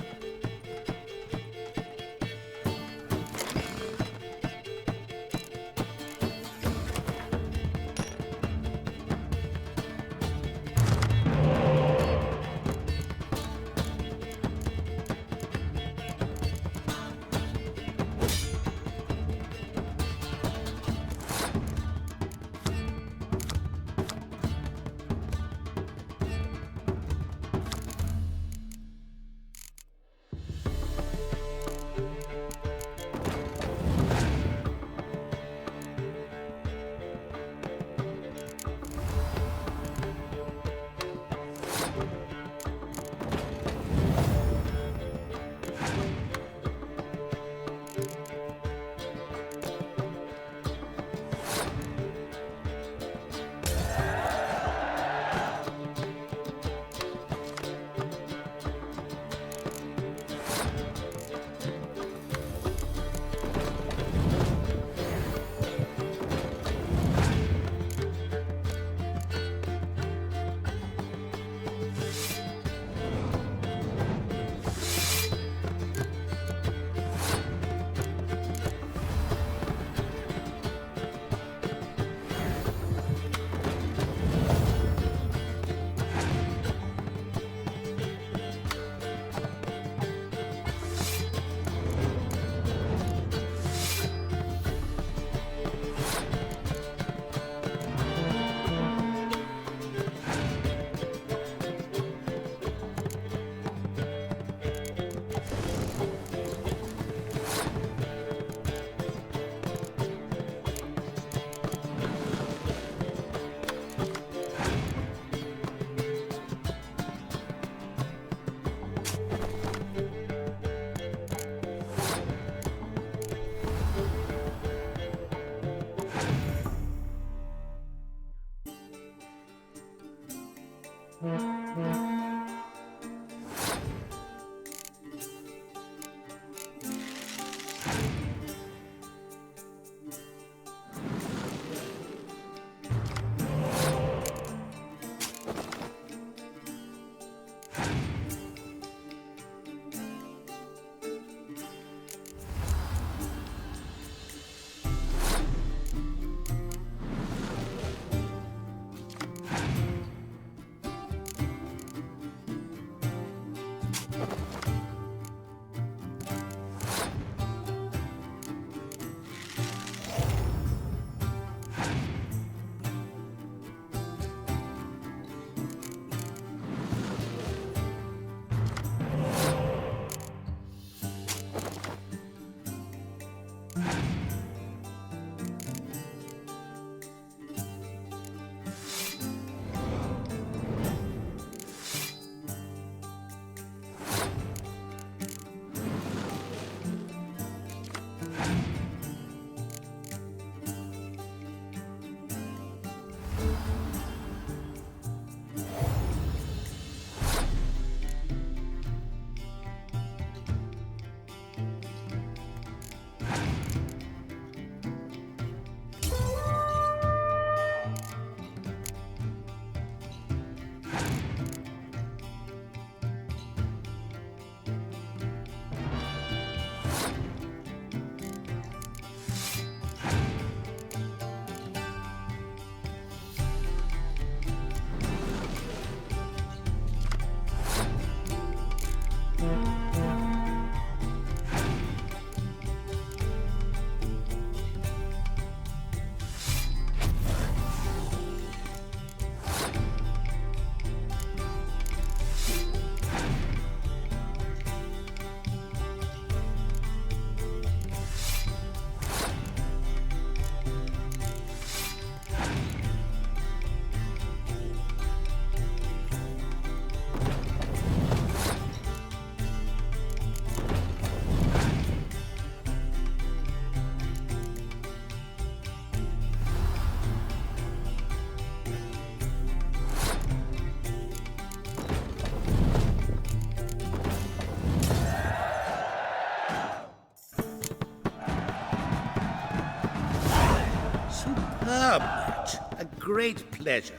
great pleasure.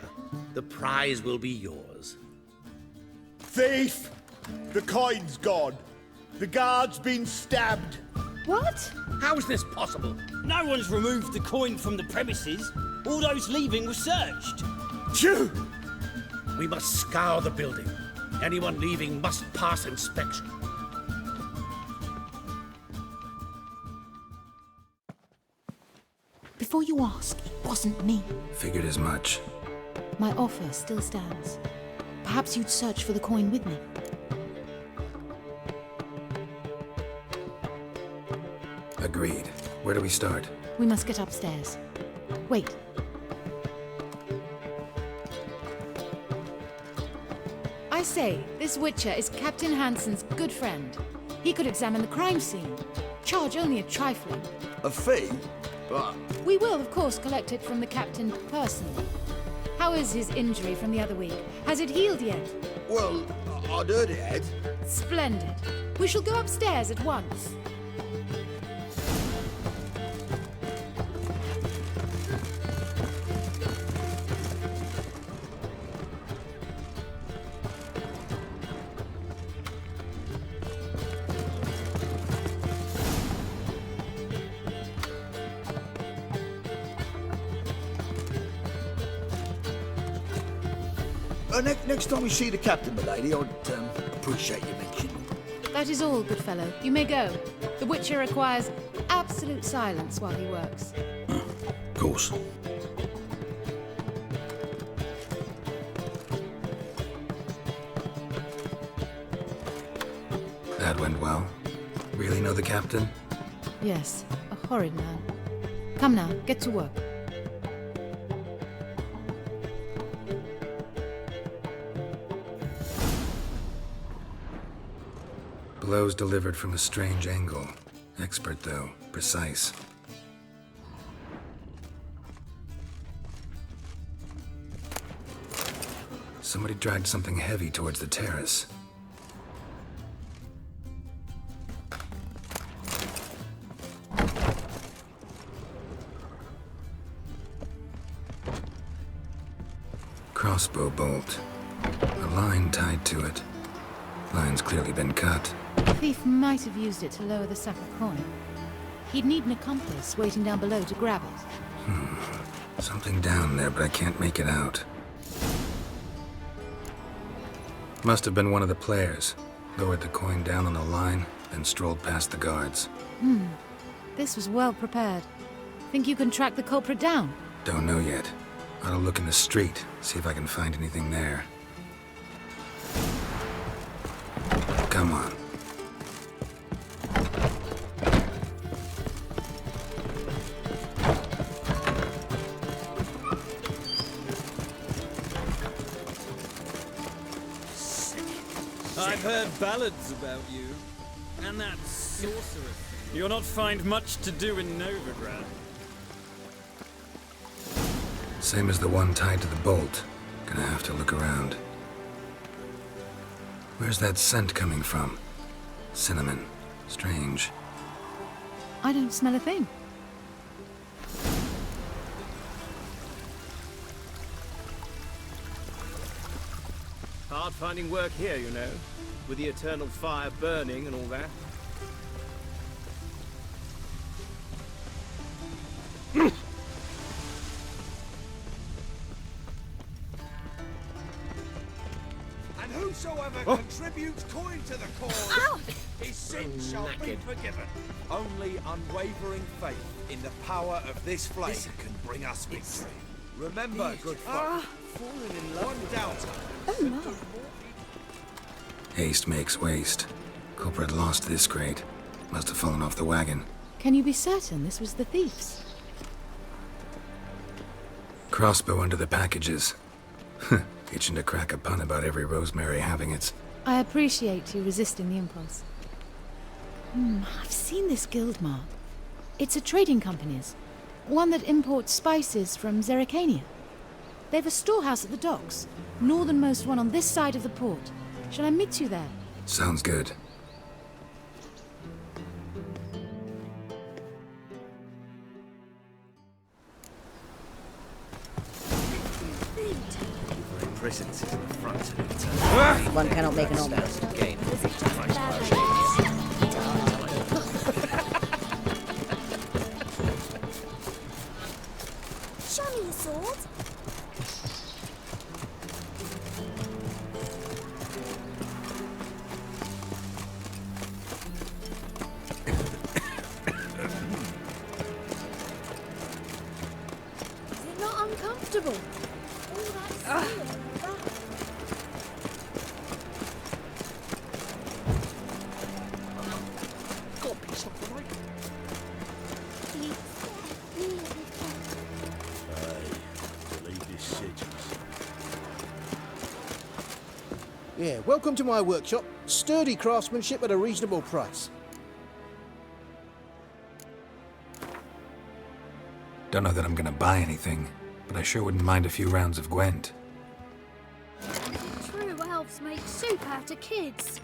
The prize will be yours. Thief! The coin's gone. The guard's been stabbed. What? How is this possible? No one's removed the coin from the premises. All those leaving were searched. Phew! We must scour the building. Anyone leaving must pass inspection. Before you ask, it wasn't me. Figured as much. My offer still stands. Perhaps you'd search for the coin with me. Agreed. Where do we start? We must get upstairs. Wait. I say, this Witcher is Captain Hansen's good friend. He could examine the crime scene. Charge only a trifling. A fee? We will, of course, collect it from the captain personally. How is his injury from the other week? Has it healed yet? Well, I'd heard it had. Splendid. We shall go upstairs at once. Next time we see the captain, my lady, I'd appreciate you mentioning. That is all, good fellow. You may go. The Witcher requires absolute silence while he works. Of course. That went well. Really know the captain? Yes, a horrid man. Come now, get to work. Blows delivered from a strange angle. Expert, though. Precise. Somebody dragged something heavy towards the terrace. Crossbow bolt. A line tied to it. Line's clearly been cut. The thief might have used it to lower the sack of coin. He'd need an accomplice waiting down below to grab it. Something down there, but I can't make it out. Must have been one of the players. Lowered the coin down on the line, then strolled past the guards. This was well prepared. Think you can track the culprit down? Don't know yet. Ought to look in the street, see if I can find anything there. Come on. I've heard ballads about you. And that sorceress. You'll not find much to do in Novigrad. Same as the one tied to the bolt. Gonna have to look around. Where's that scent coming from? Cinnamon. Strange. I don't smell a thing. Hard finding work here, you know, with the eternal fire burning and all that. And whosoever contributes coin to the cause, his sins shall be forgiven. Only unwavering faith in the power of this flame can bring us victory. Remember, good folk, one doubter. Haste makes waste. Culprit lost this crate. Must have fallen off the wagon. Can you be certain this was the thief's? Crossbow under the packages. Itching to crack a pun about every rosemary having its. I appreciate you resisting the impulse. I've seen this guild mark. It's a trading company's. One that imports spices from Zerrikania. They've a storehouse at the docks. Northernmost one on this side of the port. Shall I meet you there? Sounds good. presence is an affront to the One cannot make an omelette. Show me your sword. Is it not uncomfortable? All that steel and that. Got a piece of the right. Aye, believe this cities. Yeah, welcome to my workshop. Sturdy craftsmanship at a reasonable price. Don't know that I'm gonna buy anything, but I sure wouldn't mind a few rounds of Gwent. True elves make soup out of kids.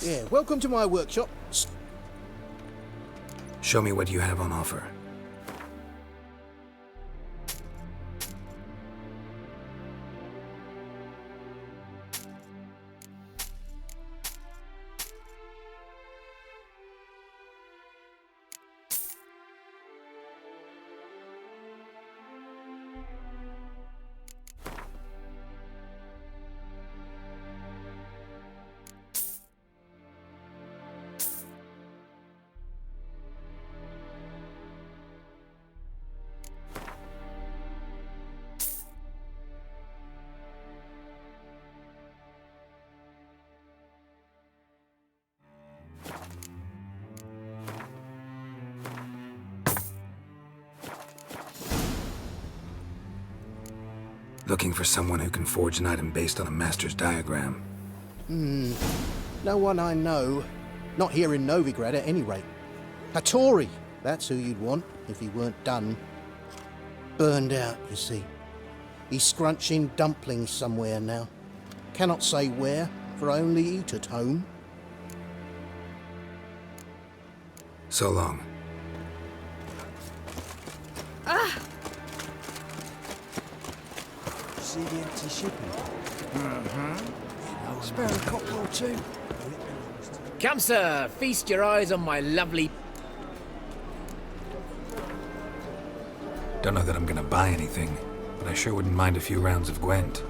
Yeah, welcome to my workshop. Show me what you have on offer. Looking for someone who can forge an item based on a master's diagram. No one I know. Not here in Novigrad at any rate. A Tory, that's who you'd want if he weren't done. Burned out, you see. He's scrunching dumplings somewhere now. Cannot say where, for I only eat at home. So long. See the empty shipping? Spare a cock or two. Come, sir, feast your eyes on my lovely... Don't know that I'm gonna buy anything, but I sure wouldn't mind a few rounds of Gwent.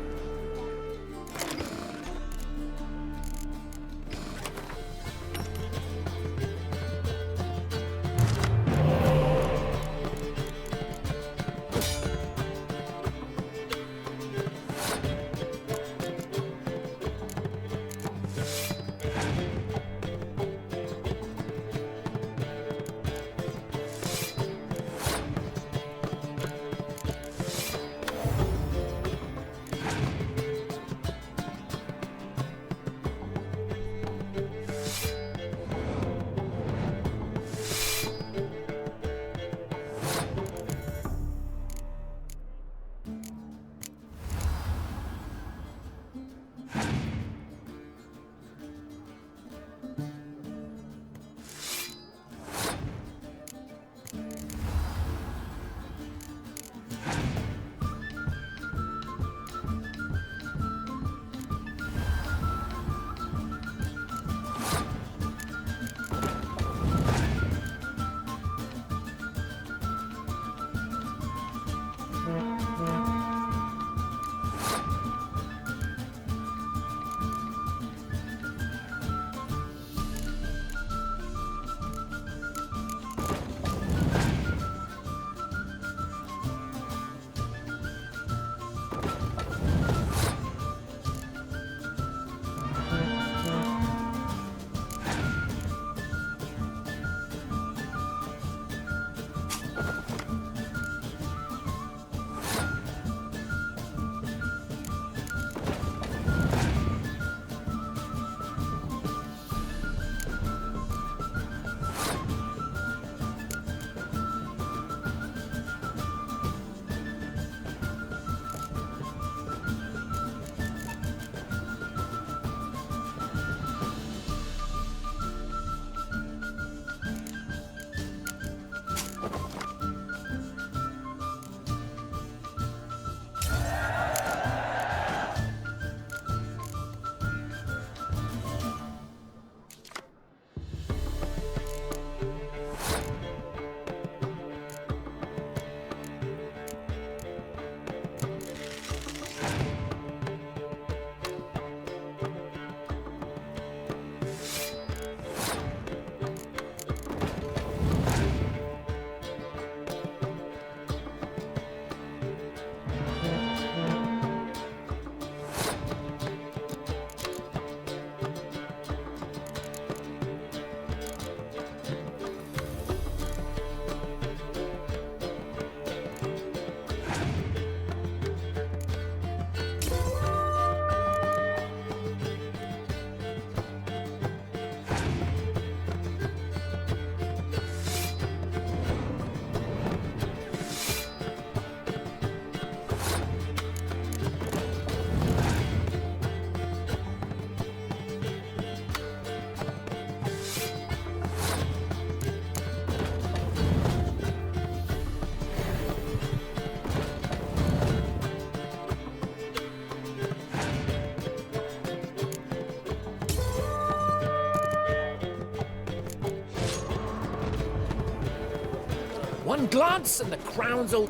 One glance and the crown's all...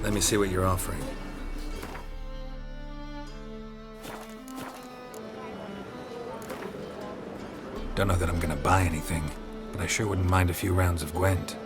Let me see what you're offering. Don't know that I'm gonna buy anything, but I sure wouldn't mind a few rounds of Gwent.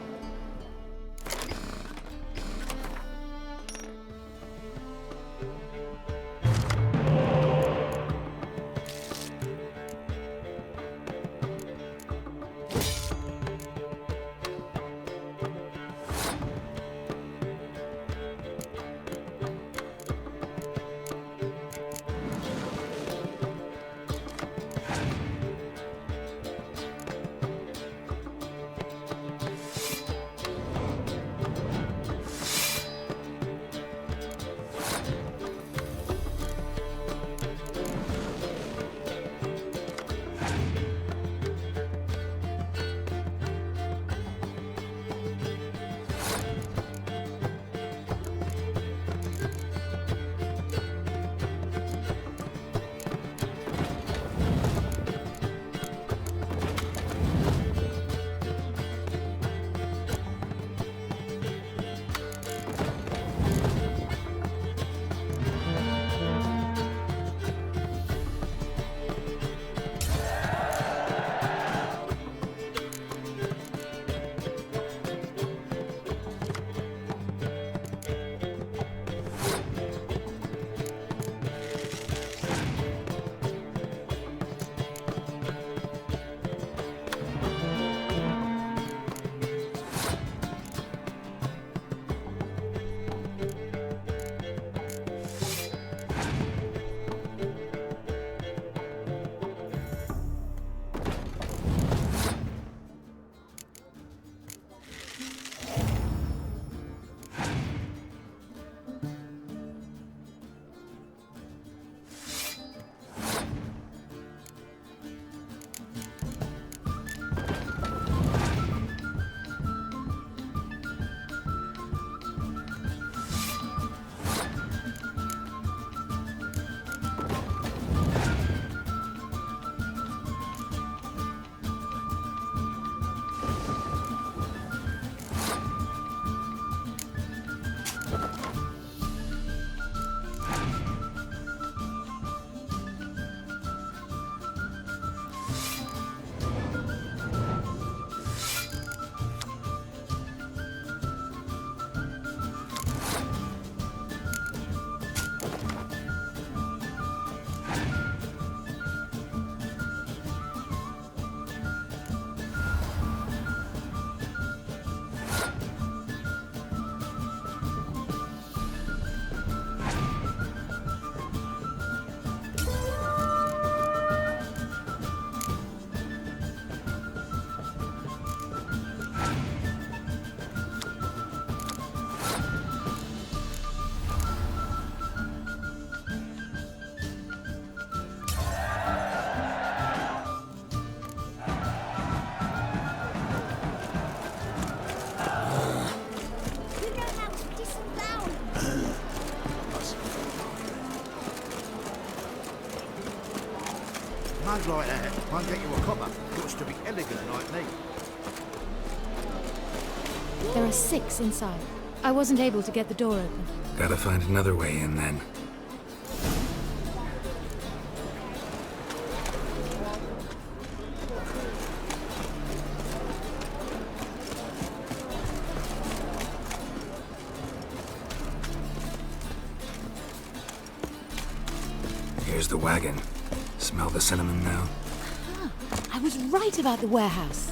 cards like that won't get you a copper. Looks to be elegant like me. There are 6 inside. I wasn't able to get the door open. Gotta find another way in then. Here's the wagon. Smell the cinnamon now? Ah, I was right about the warehouse.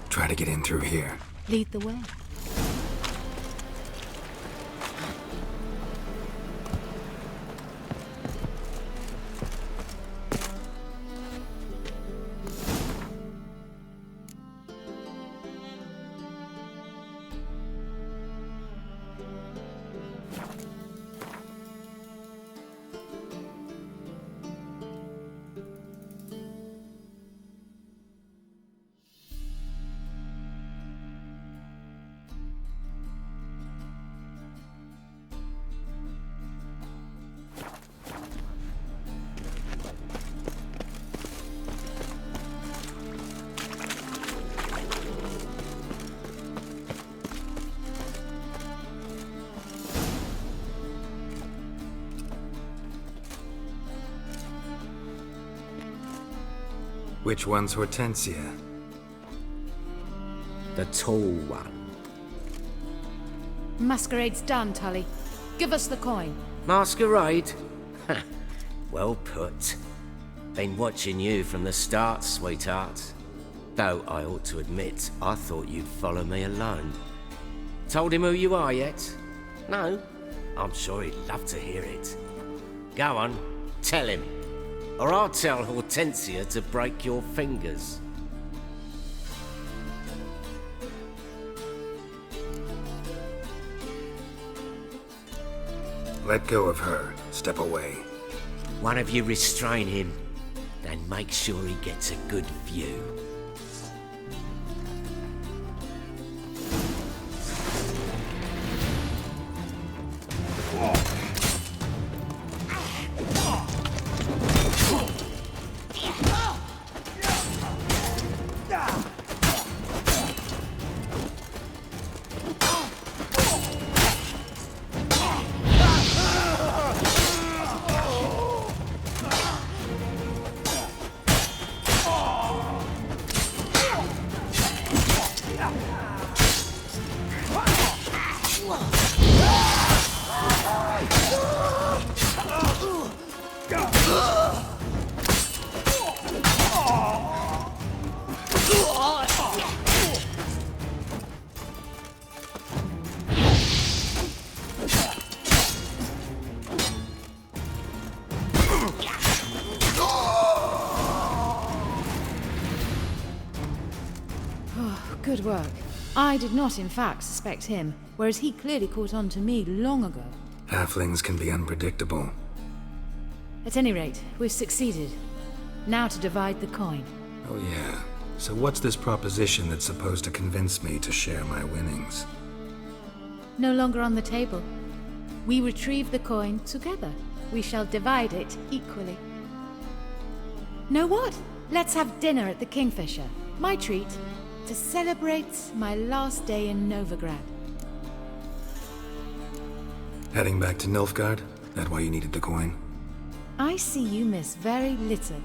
Try to get in through here. Lead the way. Which one's Hortensia? The tall one. Masquerade's done, Tully. Give us the coin. Masquerade? Ha! Well put. Been watching you from the start, sweetheart. Though I ought to admit, I thought you'd follow me alone. Told him who you are yet? No? I'm sure he'd love to hear it. Go on, tell him. Or I'll tell Hortensia to break your fingers. Let go of her. Step away. One of you restrain him, then make sure he gets a good view. Good work. I did not, in fact, suspect him, whereas he clearly caught on to me long ago. Halflings can be unpredictable. At any rate, we've succeeded. Now to divide the coin. Oh yeah. So what's this proposition that's supposed to convince me to share my winnings? No longer on the table. We retrieve the coin together. We shall divide it equally. Know what? Let's have dinner at the Kingfisher. My treat. To celebrate my last day in Novigrad. Heading back to Nilfgaard? That why you needed the coin? I see you miss very little.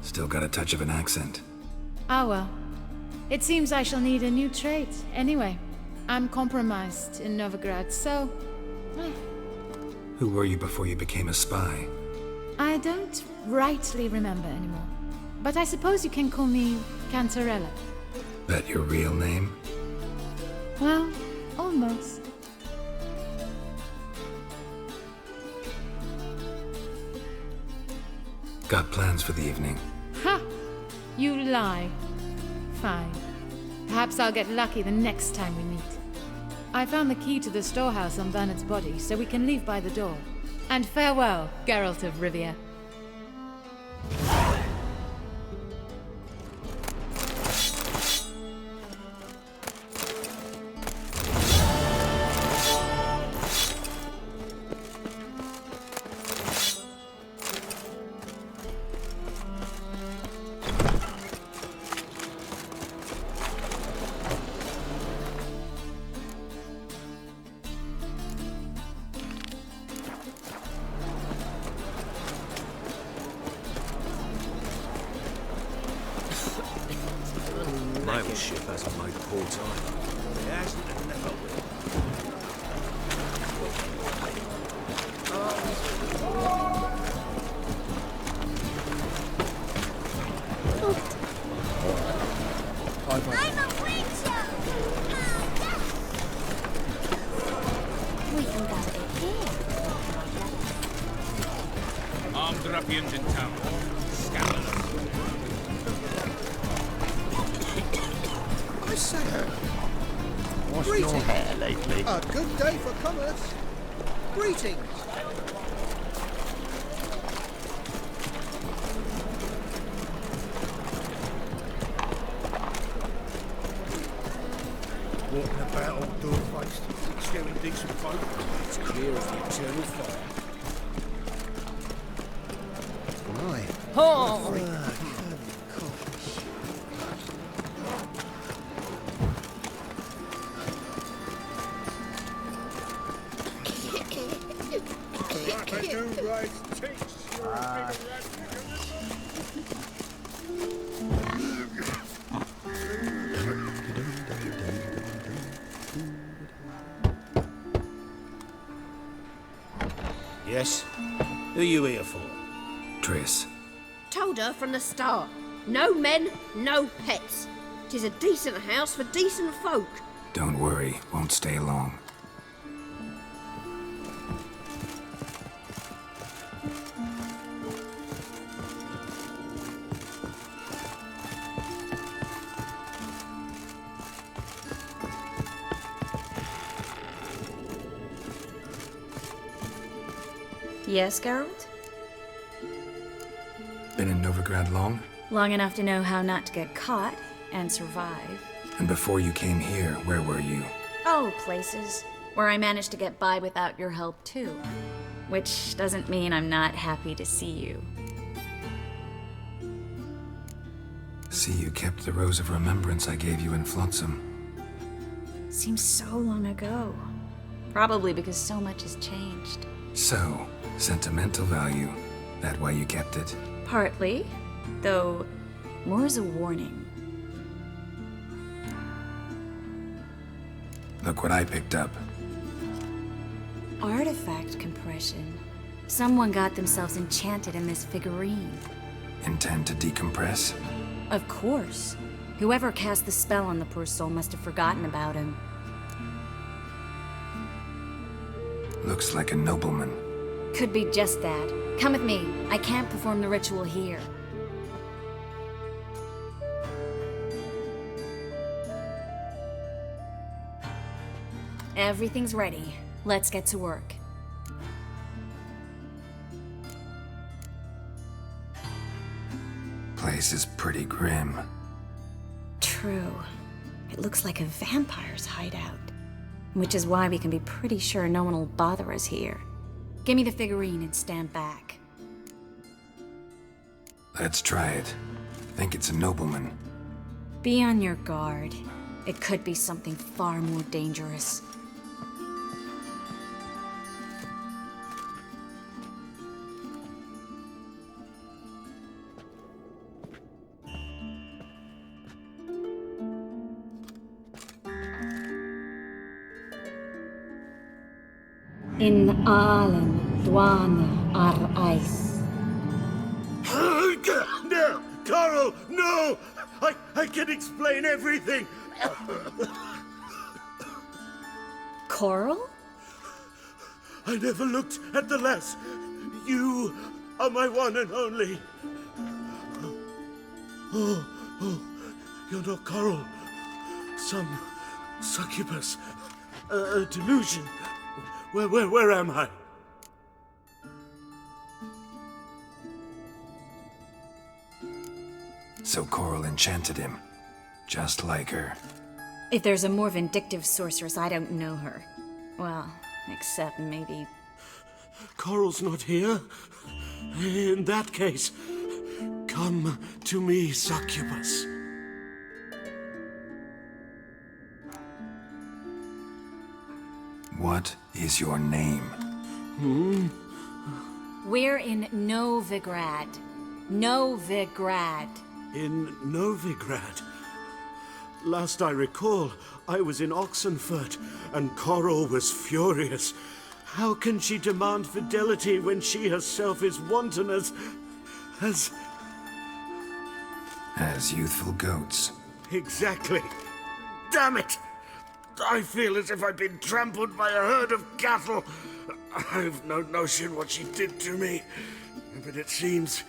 Still got a touch of an accent. Ah well. It seems I shall need a new trait. Anyway, I'm compromised in Novigrad, so... Who were you before you became a spy? I don't rightly remember anymore. But I suppose you can call me Cantarella. That your real name? Well, almost. Got plans for the evening? Ha! You lie. Fine. Perhaps I'll get lucky the next time we meet. I found the key to the storehouse on Bernard's body, so we can leave by the door. And farewell, Geralt of Rivia. Mail ship hasn't made port either. It hasn't and never will. I'm a witcher! We can go in here. Armed ruffians in town. Scandalous. I say, What's greetings. your hair lately? A good day for commerce. Greetings. Walking about all door-faced, scaring decent folk. It's clear of the eternal fire. Right. Oh! Yes? Who are you here for? Triss. Told her from the start. No men, no pets. 'Tis a decent house for decent folk. Don't worry, won't stay long. Yes, Geralt? Been in Novigrad long? Long enough to know how not to get caught and survive. And before you came here, where were you? Oh, places where I managed to get by without your help, too. Which doesn't mean I'm not happy to see you. See, you kept the rose of remembrance I gave you in Flotsam. Seems so long ago. Probably because so much has changed. So, sentimental value. That why you kept it? Partly, though more as a warning. Look what I picked up. Artifact compression. Someone got themselves enchanted in this figurine. Intend to decompress? Of course. Whoever cast the spell on the poor soul must have forgotten about him. Looks like a nobleman. Could be just that. Come with me. I can't perform the ritual here. Everything's ready. Let's get to work. Place is pretty grim. True. It looks like a vampire's hideout. Which is why we can be pretty sure no one will bother us here. Give me the figurine and stand back. Let's try it. Think it's a nobleman. Be on your guard. It could be something far more dangerous. In Aalen, Dwana, ar Ice. No! Carl, no! I can explain everything! Coral? I never looked at the lass. You are my one and only. Oh, you're not Coral. Some succubus. a delusion. Where am I? So Coral enchanted him, just like her. If there's a more vindictive sorceress, I don't know her. Well, except maybe... Coral's not here? In that case, come to me, succubus. What is your name? We're in Novigrad. Novigrad. In Novigrad? Last I recall, I was in Oxenfurt, and Coral was furious. How can she demand fidelity when she herself is wanton as youthful goats. Exactly. Damn it! I feel as if I've been trampled by a herd of cattle. I've no notion what she did to me, but it seems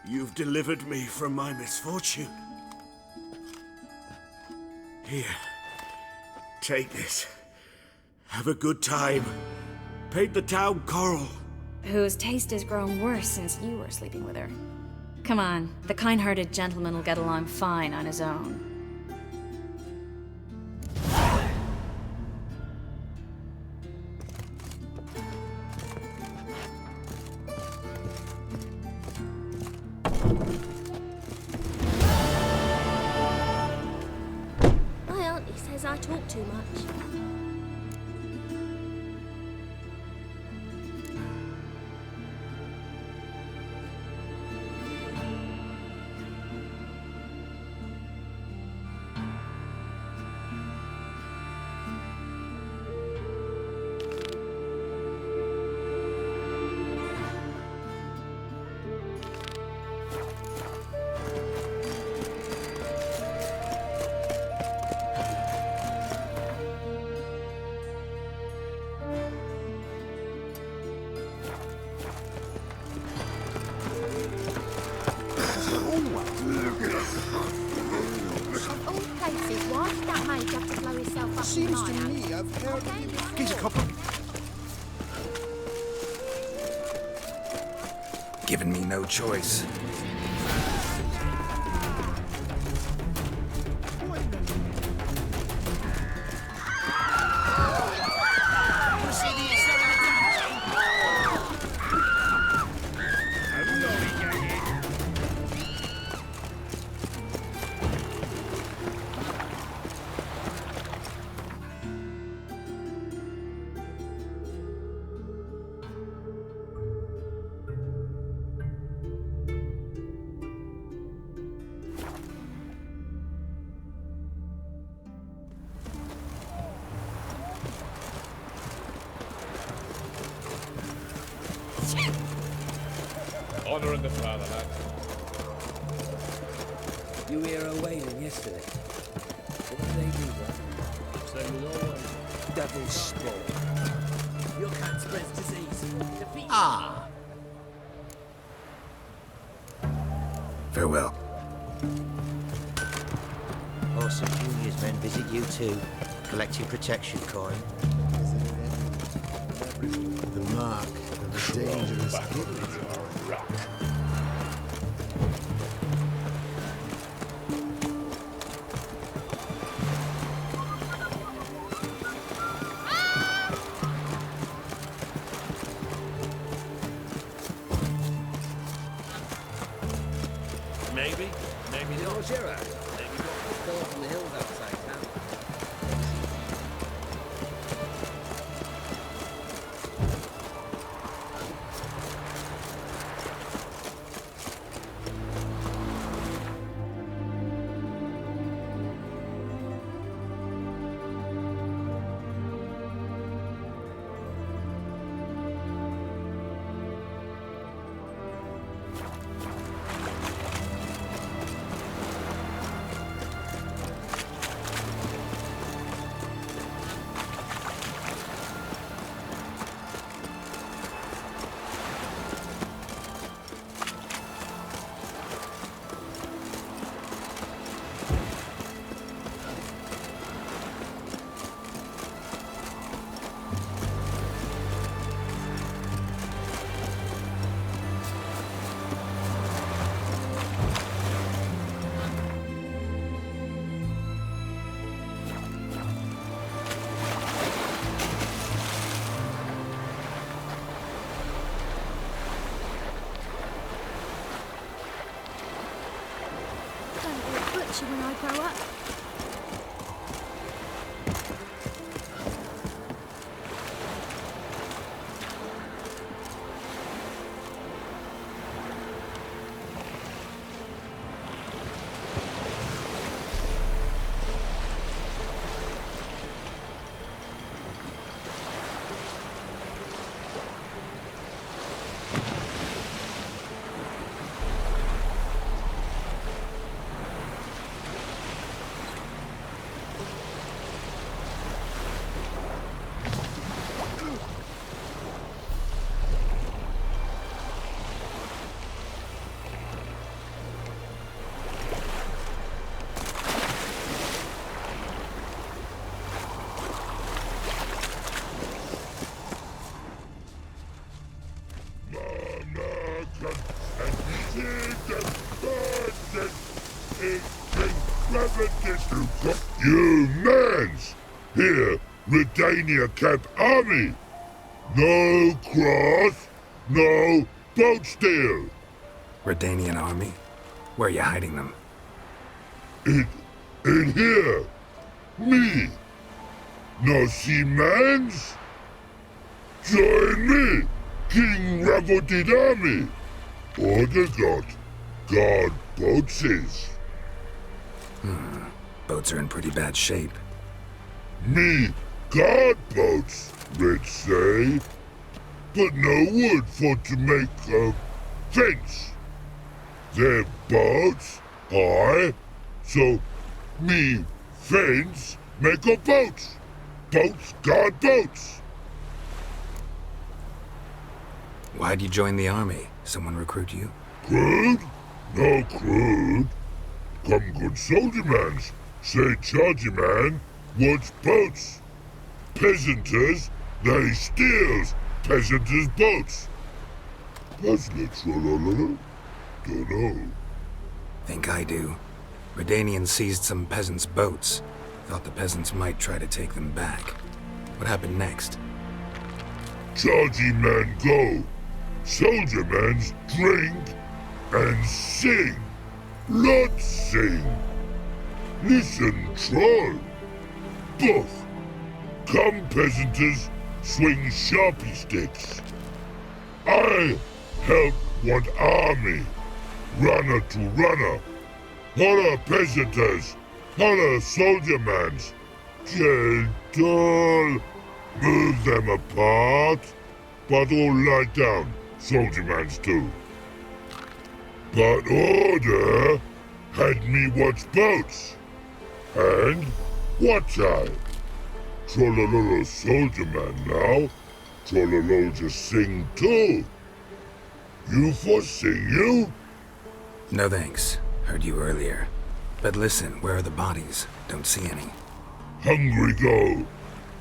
you've delivered me from my misfortune. Here, take this. Have a good time. Paint the town Coral. Whose taste has grown worse since you were sleeping with her. Come on, the kind-hearted gentleman will get along fine on his own. My auntie says I talk too much. Of all places, why did that mage have to blow himself up? Seems to me I've heard He's a couple. Given me no choice. Honor in the fatherland. You were here waiting yesterday. What did they do, brother? Same as always. Devil's spawn. Your kind spreads disease. Defeat. Farewell. Awesome Junior's men visit you too, collecting protection coin. The mark of a dangerous hit. Maybe not. Geralt. Maybe got fell from the hills outside town. gonna be a butcher when I grow up. You mans! Here, Redania Camp Army! No cross, no boat steal! Redanian army? Where are you hiding them? In here! Me! No see mans? Join me, King Ravodid Army! Order God boats is. Boats are in pretty bad shape. Me guard boats, Red say. But no wood for to make a fence. Their boats, aye. So me fence make a boats. Boats guard boats. Why'd you join the army? Someone recruit you? Crude? No crude. Come good soldier mans. Say chargy man wants boats. Peasanters, they steals peasanters' boats. Puzzler trollololo? Dunno. Think I do. Redanians seized some peasants' boats. Thought the peasants might try to take them back. What happened next? Chargy man go. Soldier mans drink and sing. Lots sing. Listen, troll. Both. Come, peasanters, swing sharpie sticks. I help one army. Runner to runner. Holla, peasanters. Holla, soldier mans. Gentle. Move them apart. But all lie down. Soldier mans too. But order had me watch boats. And watch I. Trollololo soldier man now. Trollolo just sing too. You for sing you? No thanks. Heard you earlier. But listen, where are the bodies? Don't see any. Hungry go.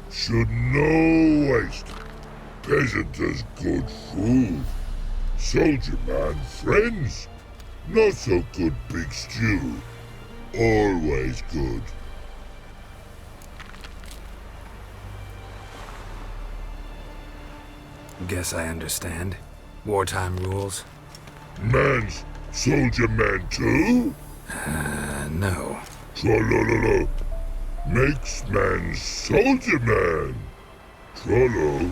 Should no waste. Peasanters good food. Soldier man friends. Not so good big stew. Always good. Guess I understand. Wartime rules? Man's soldier man too? No. Trollololo. Makes man soldier man. Trollo.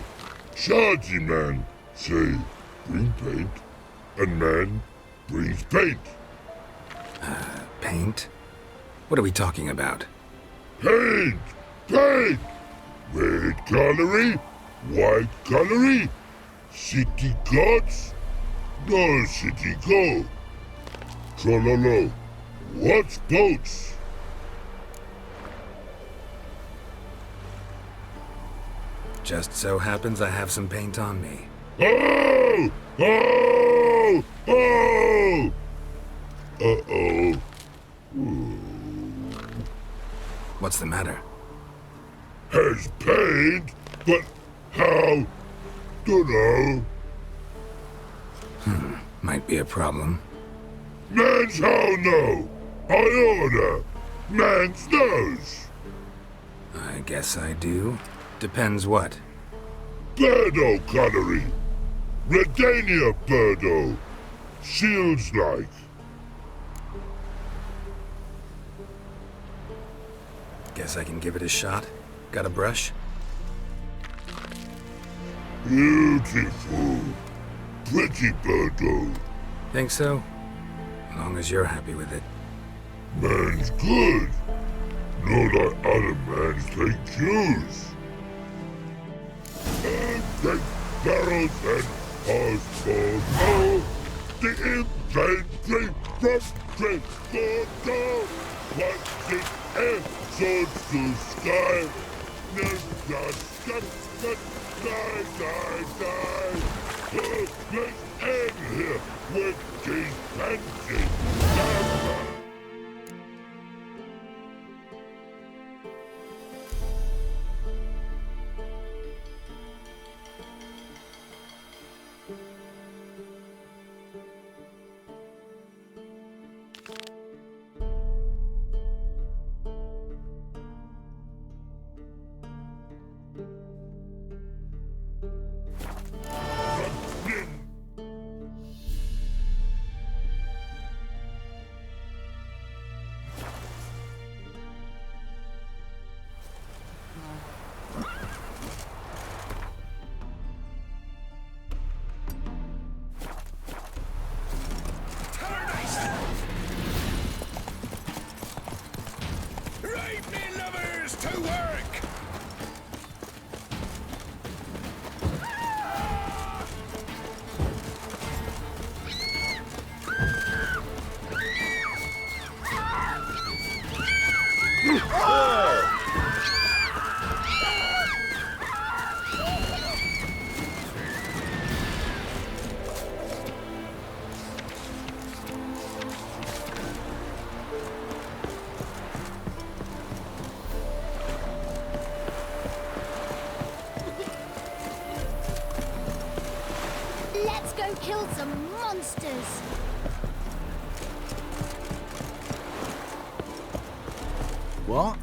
Chargy man. Say, bring paint. And man brings paint. Paint? What are we talking about? Paint! Paint! Red colory, white colory, city gods, no city go. Trollolo, what's boats? Just so happens I have some paint on me. Oh! Oh! Oh! Uh-oh. What's the matter? Has paint, but how? Dunno. Might be a problem. Man's how no. I order. Man's knows. I guess I do. Depends what. Birdo colory. Redania birdo. Shields like. Guess I can give it a shot. Got a brush? Beautiful. Pretty birdo. Think so? As long as you're happy with it. Man's good. Not like other mans take cues. And take Geralt and Osborne. Oh, the infantry from Tristan. Once in air, swords to sky. Never stop, but die. Let's end here with these fancy. Let's go kill some monsters! What?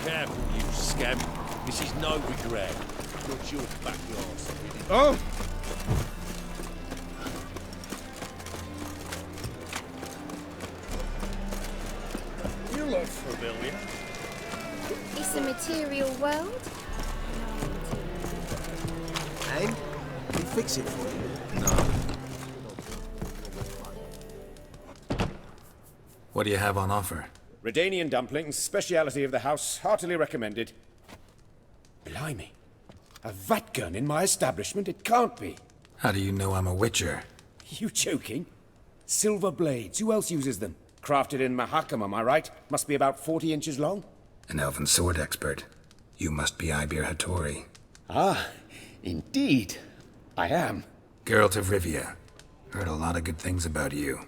Careful, you scamp. This is no regret. Not your backyard. Oh! You look familiar. It's a material world. Hey, we fix it for you. No. What do you have on offer? Redanian dumplings, speciality of the house, heartily recommended. Blimey. A vat gun in my establishment? It can't be. How do you know I'm a witcher? You joking? Silver blades. Who else uses them? Crafted in Mahakam, am I right? Must be about 40 inches long. An elven sword expert. You must be Ibir Hattori. Ah, indeed. I am. Geralt of Rivia. Heard a lot of good things about you.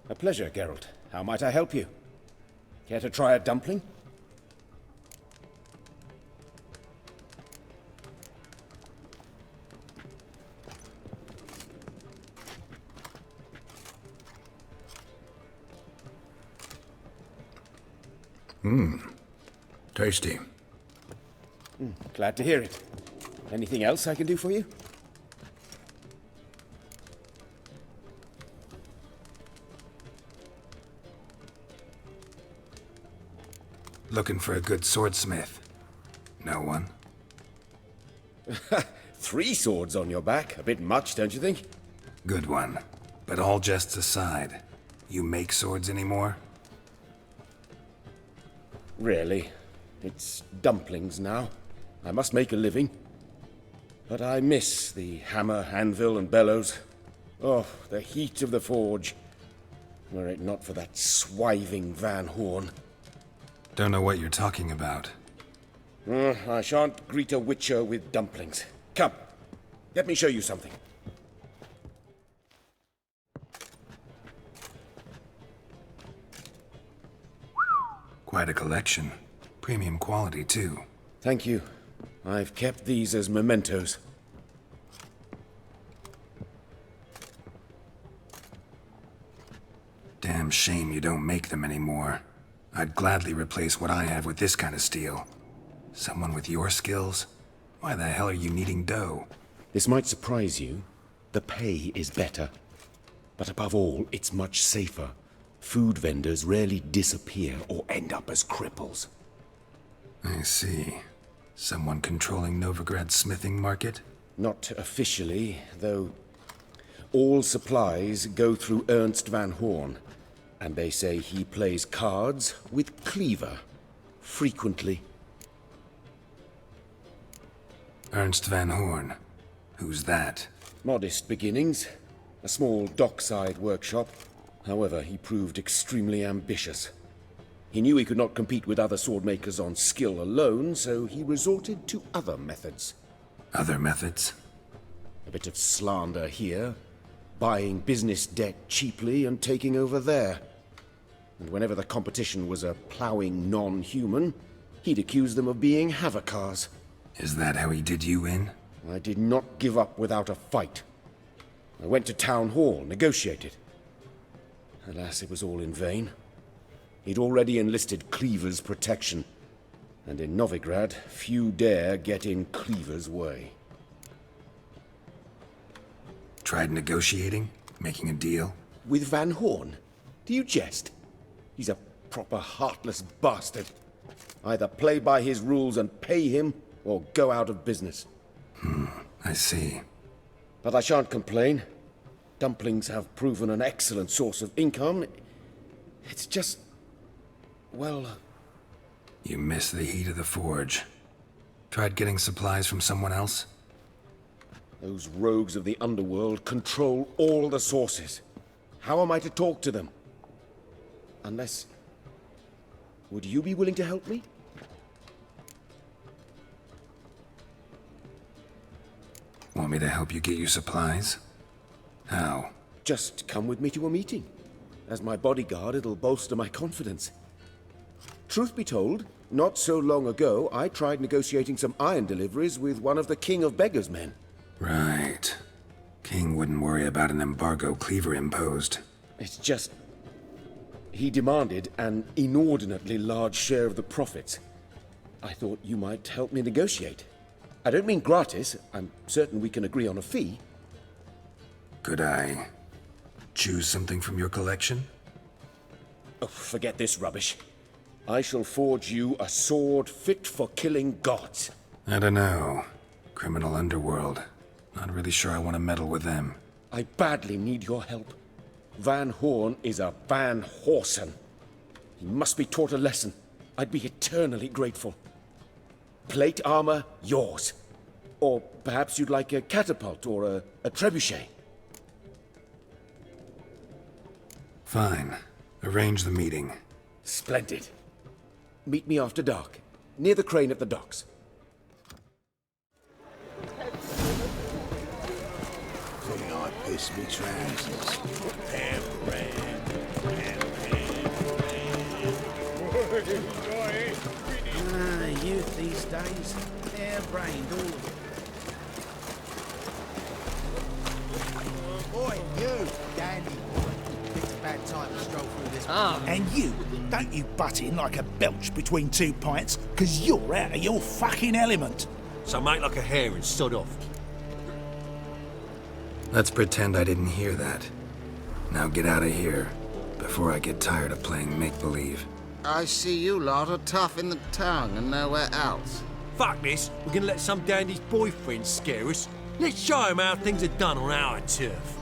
A pleasure, Geralt. How might I help you? Care to try a dumpling? Tasty. Glad to hear it. Anything else I can do for you? Looking for a good swordsmith. No one? 3 swords on your back. A bit much, don't you think? Good one. But all jests aside, you make swords anymore? Really? It's dumplings now. I must make a living. But I miss the hammer, anvil, and bellows. Oh, the heat of the forge. Were it not for that swiving Van Horn. Don't know what you're talking about. I shan't greet a witcher with dumplings. Come, let me show you something. Quite a collection. Premium quality, too. Thank you. I've kept these as mementos. Damn shame you don't make them anymore. I'd gladly replace what I have with this kind of steel. Someone with your skills? Why the hell are you needing dough? This might surprise you. The pay is better. But above all, it's much safer. Food vendors rarely disappear or end up as cripples. I see. Someone controlling Novigrad's smithing market? Not officially, though all supplies go through Ernst van Horn. And they say he plays cards with Cleaver. Frequently. Ernst van Horn. Who's that? Modest beginnings. A small dockside workshop. However, he proved extremely ambitious. He knew he could not compete with other swordmakers on skill alone, so he resorted to other methods. Other methods? A bit of slander here, buying business debt cheaply and taking over there. And whenever the competition was a ploughing non-human, he'd accuse them of being Havocars. Is that how he did you in? I did not give up without a fight. I went to Town Hall, negotiated. Alas, it was all in vain. He'd already enlisted Cleaver's protection, and in Novigrad, few dare get in Cleaver's way. Tried negotiating? Making a deal? With Van Horn? Do you jest? He's a proper heartless bastard. Either play by his rules and pay him, or go out of business. I see. But I shan't complain. Dumplings have proven an excellent source of income. It's just... well... You miss the heat of the forge. Tried getting supplies from someone else? Those rogues of the underworld control all the sources. How am I to talk to them? Unless... would you be willing to help me? Want me to help you get you supplies? How? Just come with me to a meeting. As my bodyguard, it'll bolster my confidence. Truth be told, not so long ago, I tried negotiating some iron deliveries with one of the King of Beggars' men. Right. King wouldn't worry about an embargo Cleaver imposed. It's just... he demanded an inordinately large share of the profits. I thought you might help me negotiate. I don't mean gratis. I'm certain we can agree on a fee. Could I choose something from your collection? Oh, forget this rubbish. I shall forge you a sword fit for killing gods. I don't know. Criminal underworld. Not really sure I want to meddle with them. I badly need your help. Van Horn is a Van Horsen. He must be taught a lesson. I'd be eternally grateful. Plate armor, yours. Or perhaps you'd like a catapult or a trebuchet. Fine. Arrange the meeting. Splendid. Meet me after dark, near the crane at the docks. Think I pissed me trousers. Youth these days, hair-brained, all of them. Boy, you, dandy boy. It's a bad time to stroll through this. And you, don't you butt in like a belch between 2 pints, because you're out of your fucking element. So make like a hare and sod off. Let's pretend I didn't hear that. Now get out of here, before I get tired of playing make-believe. I see you lot are tough in the tongue and nowhere else. Fuck this. We're gonna let some dandy's boyfriend scare us. Let's show him how things are done on our turf.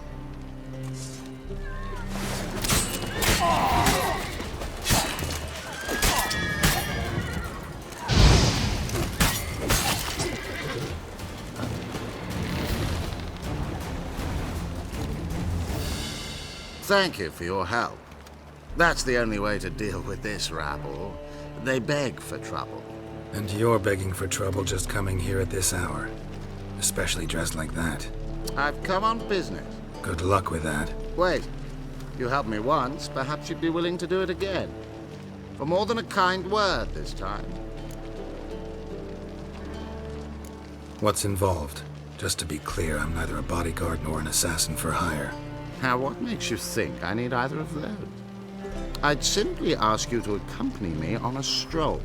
Thank you for your help. That's the only way to deal with this rabble. They beg for trouble. And you're begging for trouble just coming here at this hour. Especially dressed like that. I've come on business. Good luck with that. Wait. You helped me once, perhaps you'd be willing to do it again. For more than a kind word this time. What's involved? Just to be clear, I'm neither a bodyguard nor an assassin for hire. Now, what makes you think I need either of those? I'd simply ask you to accompany me on a stroll.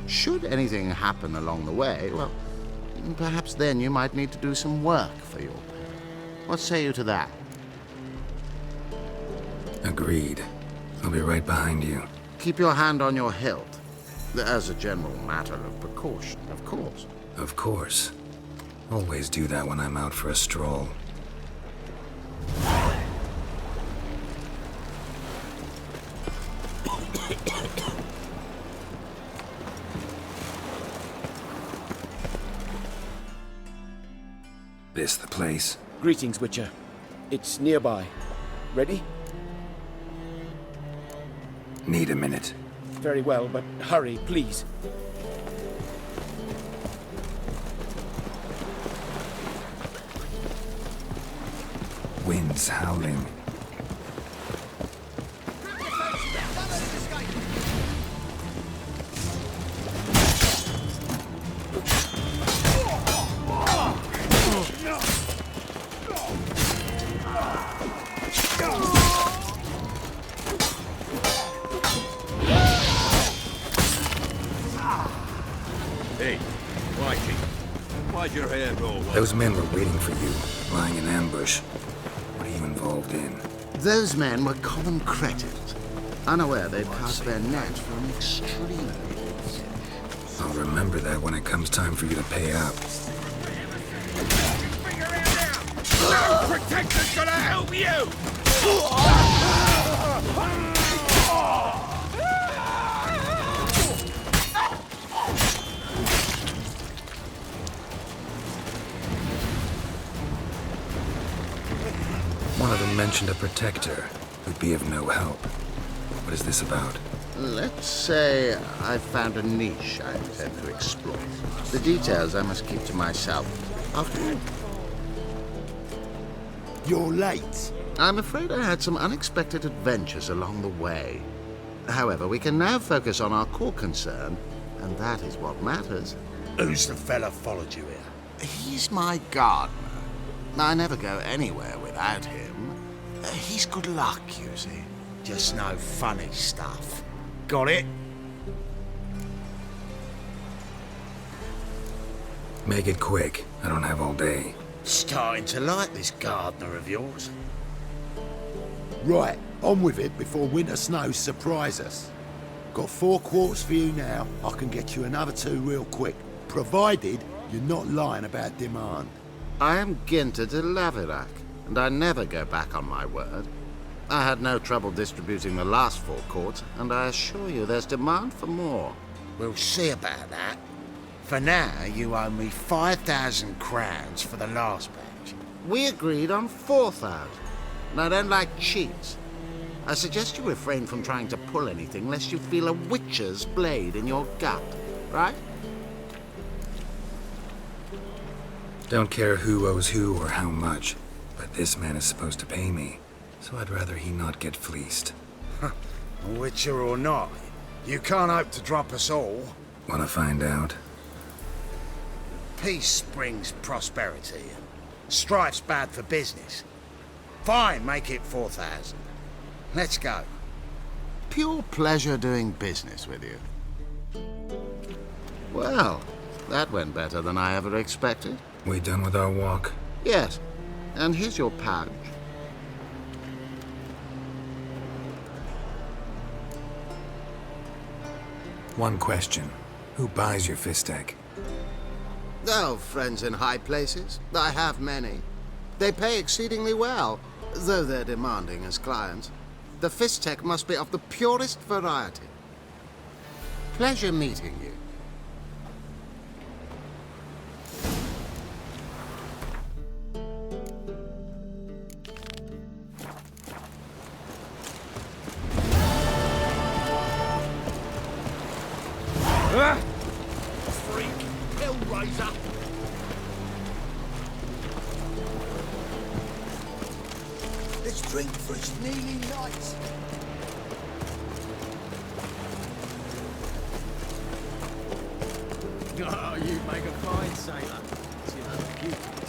Should anything happen along the way, well, perhaps then you might need to do some work for your pay. What say you to that? Agreed. I'll be right behind you. Keep your hand on your hilt. As a general matter of precaution, of course. Of course. Always do that when I'm out for a stroll. This the place? Greetings, Witcher. It's nearby. Ready? Need a minute. Very well, but hurry, please. Wind's howling. Hey, Viking, why'd your hair go? Those men were waiting for you, lying in ambush. What are you involved in? Those men were common creditors, unaware they'd cast their net for an extremely big fish. I'll remember that when it comes time for you to pay up. No protector's gonna help you! One of them mentioned a protector who'd be of no help. What is this about? Let's say I've found a niche I intend to explore. The details I must keep to myself. After all, you're late. I'm afraid I had some unexpected adventures along the way. However, we can now focus on our core concern, and that is what matters. Who's the fella followed you here? He's my gardener. I never go anywhere without him. He's good luck, you see. Just no funny stuff. Got it? Make it quick. I don't have all day. Starting to like this gardener of yours. Right, on with it before winter snows surprise us. Got 4 quarts for you now. I can get you another 2 real quick, provided you're not lying about demand. I am Ginter de Laverack, and I never go back on my word. I had no trouble distributing the last 4 quarts, and I assure you there's demand for more. We'll see about that. For now, you owe me 5,000 crowns for the last batch. We agreed on 4,000, and I don't like cheats. I suggest you refrain from trying to pull anything lest you feel a witcher's blade in your gut, right? Don't care who owes who or how much, but this man is supposed to pay me, so I'd rather he not get fleeced. Witcher or not, you can't hope to drop us all. Wanna find out? Peace brings prosperity. Strife's bad for business. Fine, make it 4,000. Let's go. Pure pleasure doing business with you. Well, that went better than I ever expected. We done with our walk? Yes, and here's your pouch. One question. Who buys your fistek? Oh, friends in high places. I have many. They pay exceedingly well, though they're demanding as clients. The fistek must be of the purest variety. Pleasure meeting you. Freak! Hellraiser! Let's drink for its nearly night. Oh, you make a fine sailor. See beauty.